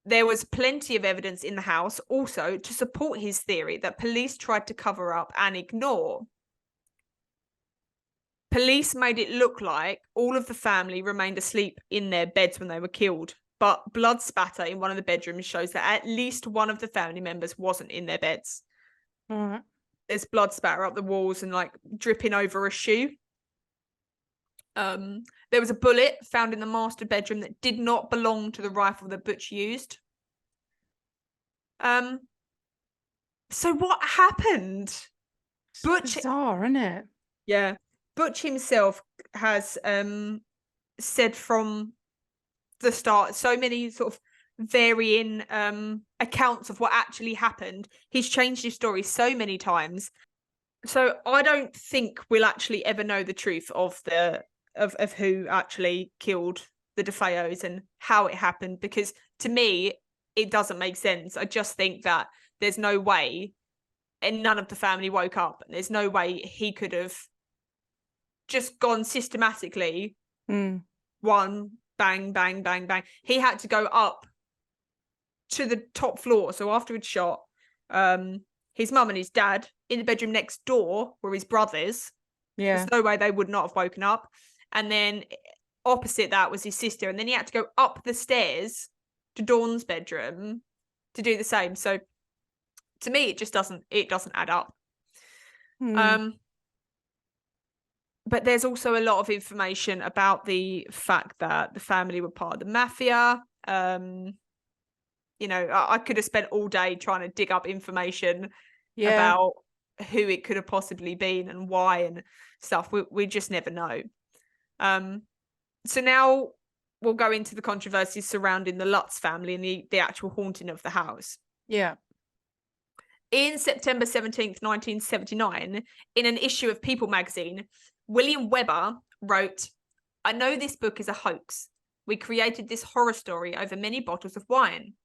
There was plenty of evidence in the house also to support his theory that police tried to cover up and ignore. Police made it look like all of the family remained asleep in their beds when they were killed, but blood spatter in one of the bedrooms shows that at least one of the family members wasn't in their beds. There's blood spatter up the walls and like dripping over a shoe. There was a bullet found in the master bedroom that did not belong to the rifle that Butch used. So what happened? Butch, bizarre, isn't it? Yeah. Butch himself has said from the start so many sort of varying accounts of what actually happened. He's changed his story so many times. So I don't think we'll actually ever know the truth of who actually killed the DeFeos and how it happened, because to me it doesn't make sense. I just think that there's no way, and none of the family woke up, and there's no way he could have just gone systematically one bang bang bang bang. He had to go up to the top floor. So after he'd shot his mum and his dad, in the bedroom next door were his brothers. There's no way they would not have woken up. And then opposite that was his sister, and then he had to go up the stairs to Dawn's bedroom to do the same. So to me it just doesn't add up. But there's also a lot of information about the fact that the family were part of the mafia. You know, I could have spent all day trying to dig up information about who it could have possibly been and why and stuff. We just never know. So now we'll go into the controversies surrounding the Lutz family and the actual haunting of the house. In September 17th, 1979, in an issue of People magazine, William Weber wrote, "I know this book is a hoax. We created this horror story over many bottles of wine."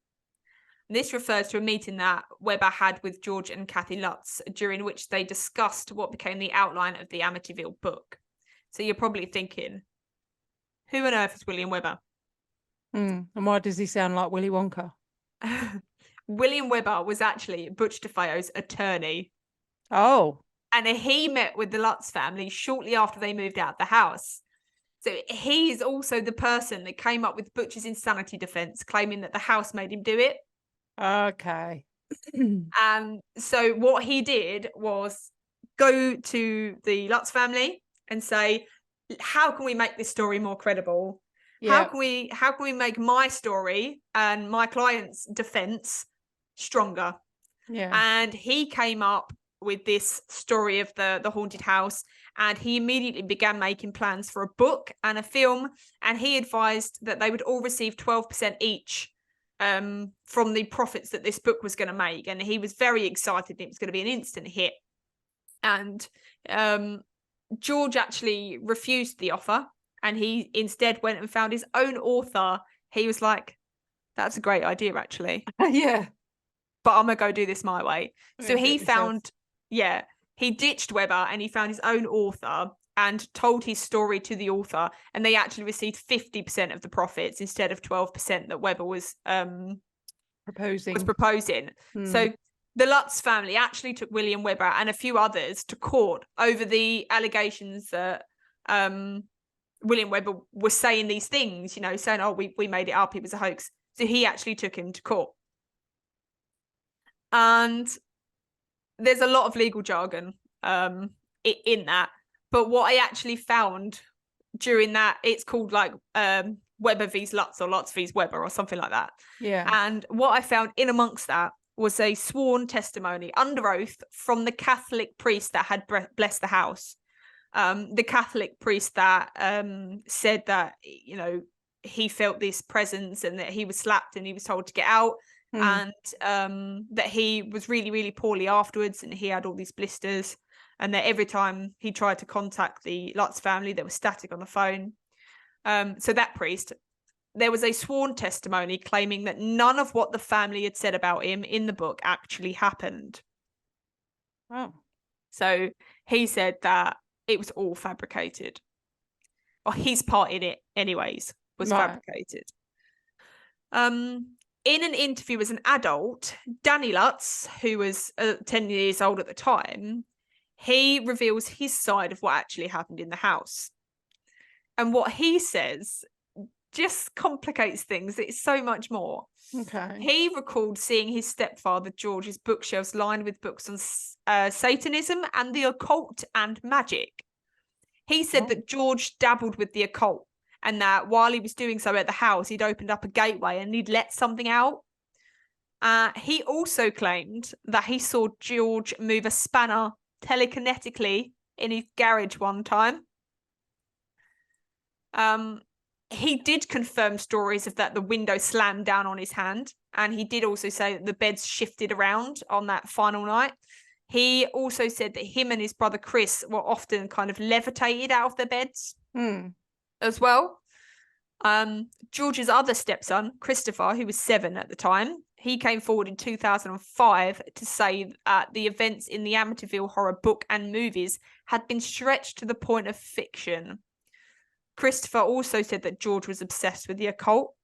And this refers to a meeting that Weber had with George and Kathy Lutz, during which they discussed what became the outline of the Amityville book. So you're probably thinking, who on earth is William Weber? And why does he sound like Willy Wonka? William Weber was actually Butch DeFeo's attorney. And he met with the Lutz family shortly after they moved out of the house. So he's also the person that came up with Butch's insanity defense, claiming that the house made him do it. And so what he did was go to the Lutz family and say, how can we make this story more credible? How can we make my story and my client's defense stronger? And he came up with this story of the haunted house, and he immediately began making plans for a book and a film, and he advised that they would all receive 12% each from the profits that this book was going to make. And he was very excited it was going to be an instant hit. And George actually refused the offer, and he instead went and found his own author. He was like, that's a great idea, actually. But I'm gonna go do this my way. So he found he ditched Weber and he found his own author and told his story to the author, and they actually received 50% of the profits instead of 12% that Weber was proposing. So the Lutz family actually took William Weber and a few others to court over the allegations that William Weber was saying these things, you know, saying, oh, we made it up, it was a hoax. So he actually took him to court. And there's a lot of legal jargon in that, but what I actually found during that, it's called like Weber vs Lutz or Lutz vs Weber or something like that. Yeah. And what I found in amongst that was a sworn testimony under oath from the Catholic priest that had blessed the house. The Catholic priest that said that, you know, he felt this presence and that he was slapped and he was told to get out, and that he was really, really poorly afterwards and he had all these blisters, and that every time he tried to contact the Lutz family, there was static on the phone. So that priest, there was a sworn testimony claiming that none of what the family had said about him in the book actually happened. Oh. So he said that it was all fabricated. Or his part in it, anyways, was fabricated. In an interview as an adult, Danny Lutz, who was 10 years old at the time, he reveals his side of what actually happened in the house. And what he says just complicates things. It's so much more. Okay. He recalled seeing his stepfather George's bookshelves lined with books on Satanism and the occult and magic. He said that George dabbled with the occult, and that while he was doing so at the house, he'd opened up a gateway and he'd let something out. He also claimed that he saw George move a spanner telekinetically in his garage one time. He did confirm stories of that the window slammed down on his hand, and he did also say that the beds shifted around on that final night. He also said that him and his brother Chris were often kind of levitated out of their beds as well. George's other stepson, Christopher, who was 7 at the time, he came forward in 2005 to say that the events in the Amityville Horror book and movies had been stretched to the point of fiction. Christopher also said that George was obsessed with the occult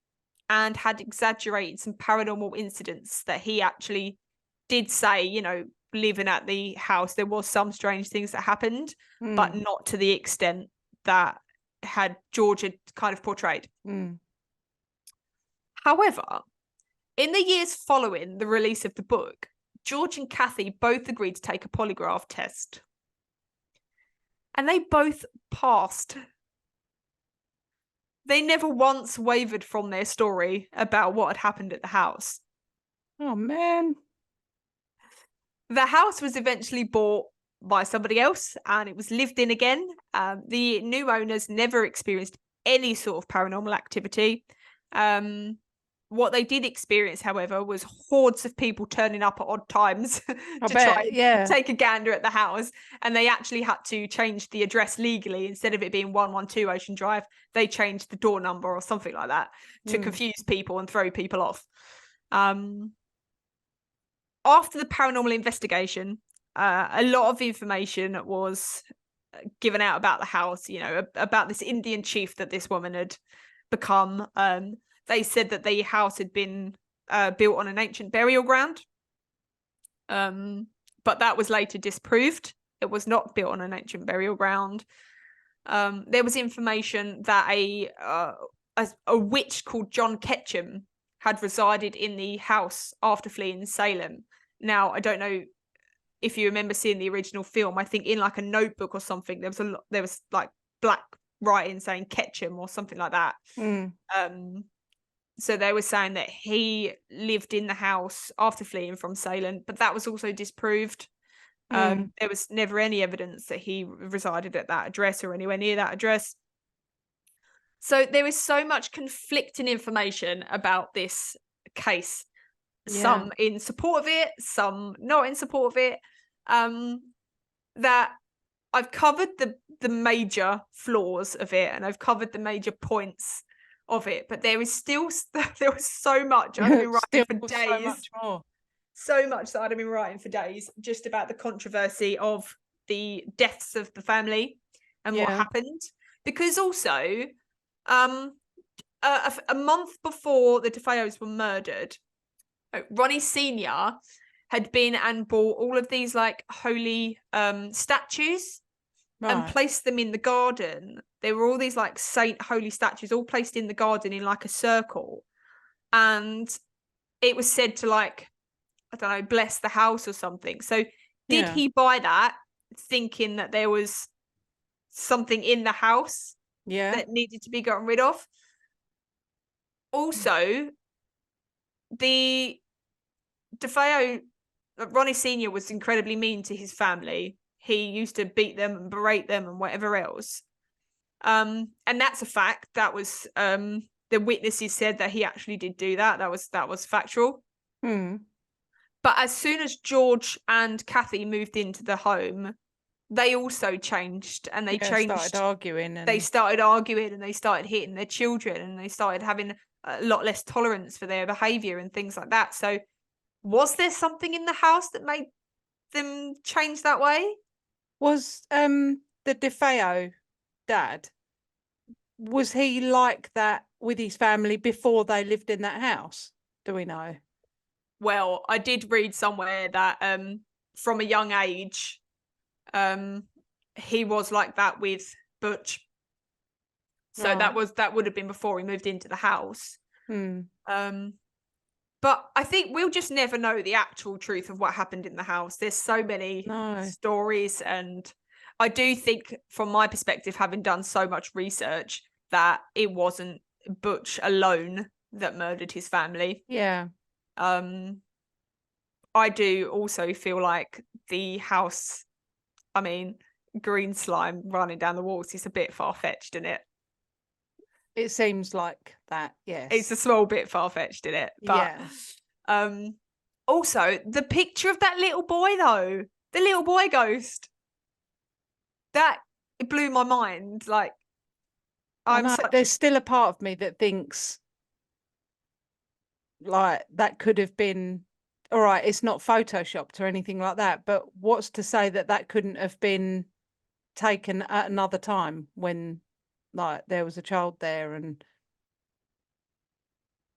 and had exaggerated some paranormal incidents that he actually did say, you know, living at the house, there was some strange things that happened, but not to the extent that George had kind of portrayed. However, in the years following the release of the book, George and Kathy both agreed to take a polygraph test. And they both passed. They never once wavered from their story about what had happened at the house. Oh, man. The house was eventually bought by somebody else and it was lived in again. The new owners never experienced any sort of paranormal activity. What they did experience, however, was hordes of people turning up at odd times try and take a gander at the house. And they actually had to change the address legally. Instead of it being 112 Ocean Drive, they changed the door number or something like that to confuse people and throw people off. After the paranormal investigation, a lot of information was given out about the house, you know, about this Indian chief that this woman had become. They said that the house had been built on an ancient burial ground, but that was later disproved. It was not built on an ancient burial ground. There was information that a witch called John Ketchum had resided in the house after fleeing Salem. Now, I don't know if you remember seeing the original film. I think in like a notebook or something, there was like black writing saying Ketchum or something like that. So they were saying that he lived in the house after fleeing from Salem, but that was also disproved. There was never any evidence that he resided at that address or anywhere near that address. So there is so much conflicting information about this case. Some in support of it, some not in support of it. That I've covered the major flaws of it, and I've covered the major points of it, but there was so much I've been writing for days. So much more. So much that I'd have been writing for days just about the controversy of the deaths of the family and what happened. Because also, a month before the DeFeos were murdered, Ronnie Sr. had been and bought all of these like holy statues and placed them in the garden. There were all these like saint holy statues all placed in the garden in like a circle. And it was said to like, I don't know, bless the house or something. So Did he buy that thinking that there was something in the house that needed to be gotten rid of? Also, the DeFeo, Ronnie Sr. was incredibly mean to his family. He used to beat them and berate them and whatever else. And that's a fact. That was the witnesses said that he actually did do that. That was factual. But as soon as George and Kathy moved into the home, they also changed, and they started arguing. They started arguing, and they started hitting their children, and they started having a lot less tolerance for their behavior and things like that. So was there something in the house that made them change that way? Was the DeFeo dad, was he like that with his family before they lived in that house? Do we know? Well, I did read somewhere that from a young age, he was like that with Butch. So that would have been before he moved into the house. But I think we'll just never know the actual truth of what happened in the house. There's so many stories, and I do think, from my perspective, having done so much research, that it wasn't Butch alone that murdered his family. I do also feel like the house, I mean, green slime running down the walls is a bit far-fetched, isn't it? It seems like that, yes. It's a small bit far-fetched, isn't it? But also, the picture of that little boy, though, the little boy ghost, that blew my mind. Like, there's still a part of me that thinks, like, that could have been, all right, it's not photoshopped or anything like that, but what's to say that that couldn't have been taken at another time when, like, there was a child there? And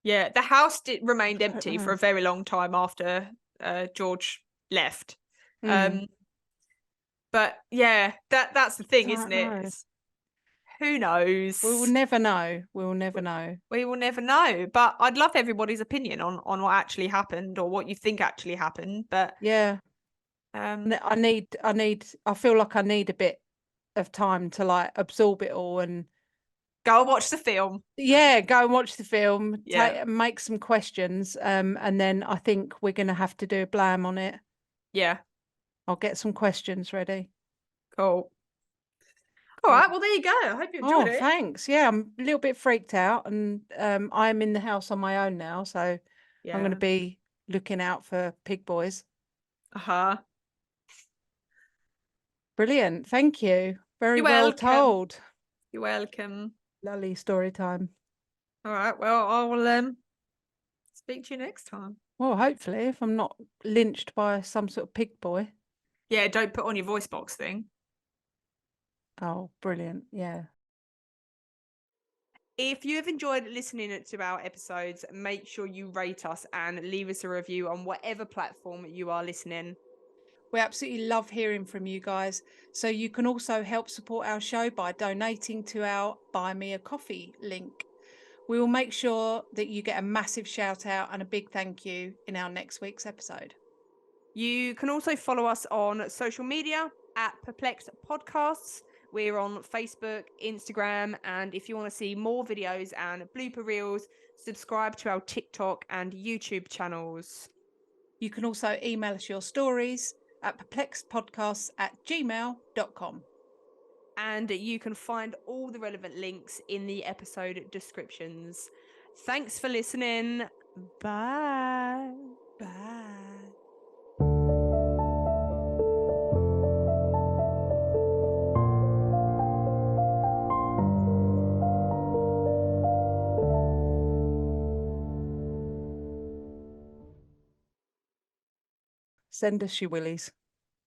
the house remained empty for a very long time after George left. But yeah, that's the thing, isn't it? Who knows? We will never know. We will never know. We will never know. But I'd love everybody's opinion on what actually happened, or what you think actually happened. But I feel like I need a bit of time to, like, absorb it all and go and watch the film. Go and watch the film. Make some questions. And then I think we're gonna have to do a blam on it. I'll get some questions ready. Cool. All right, well, there you go. I hope you enjoyed it. Thanks. Yeah, I'm a little bit freaked out, and I'm in the house on my own now, so I'm going to be looking out for pig boys. Brilliant. Thank you. Very well told. You're welcome. Lovely story time. All right, well, I will speak to you next time. Well, hopefully, if I'm not lynched by some sort of pig boy. Yeah, don't put on your voice box thing. Oh, brilliant. Yeah. If you have enjoyed listening to our episodes, make sure you rate us and leave us a review on whatever platform you are listening. We absolutely love hearing from you guys. So you can also help support our show by donating to our Buy Me a Coffee link. We will make sure that you get a massive shout out and a big thank you in our next week's episode. You can also follow us on social media at Perplexed Podcasts. We're on Facebook, Instagram, and if you want to see more videos and blooper reels, subscribe to our TikTok and YouTube channels. You can also email us your stories at perplexedpodcasts@gmail.com. And you can find all the relevant links in the episode descriptions. Thanks for listening. Bye. Bye. Send us your willies.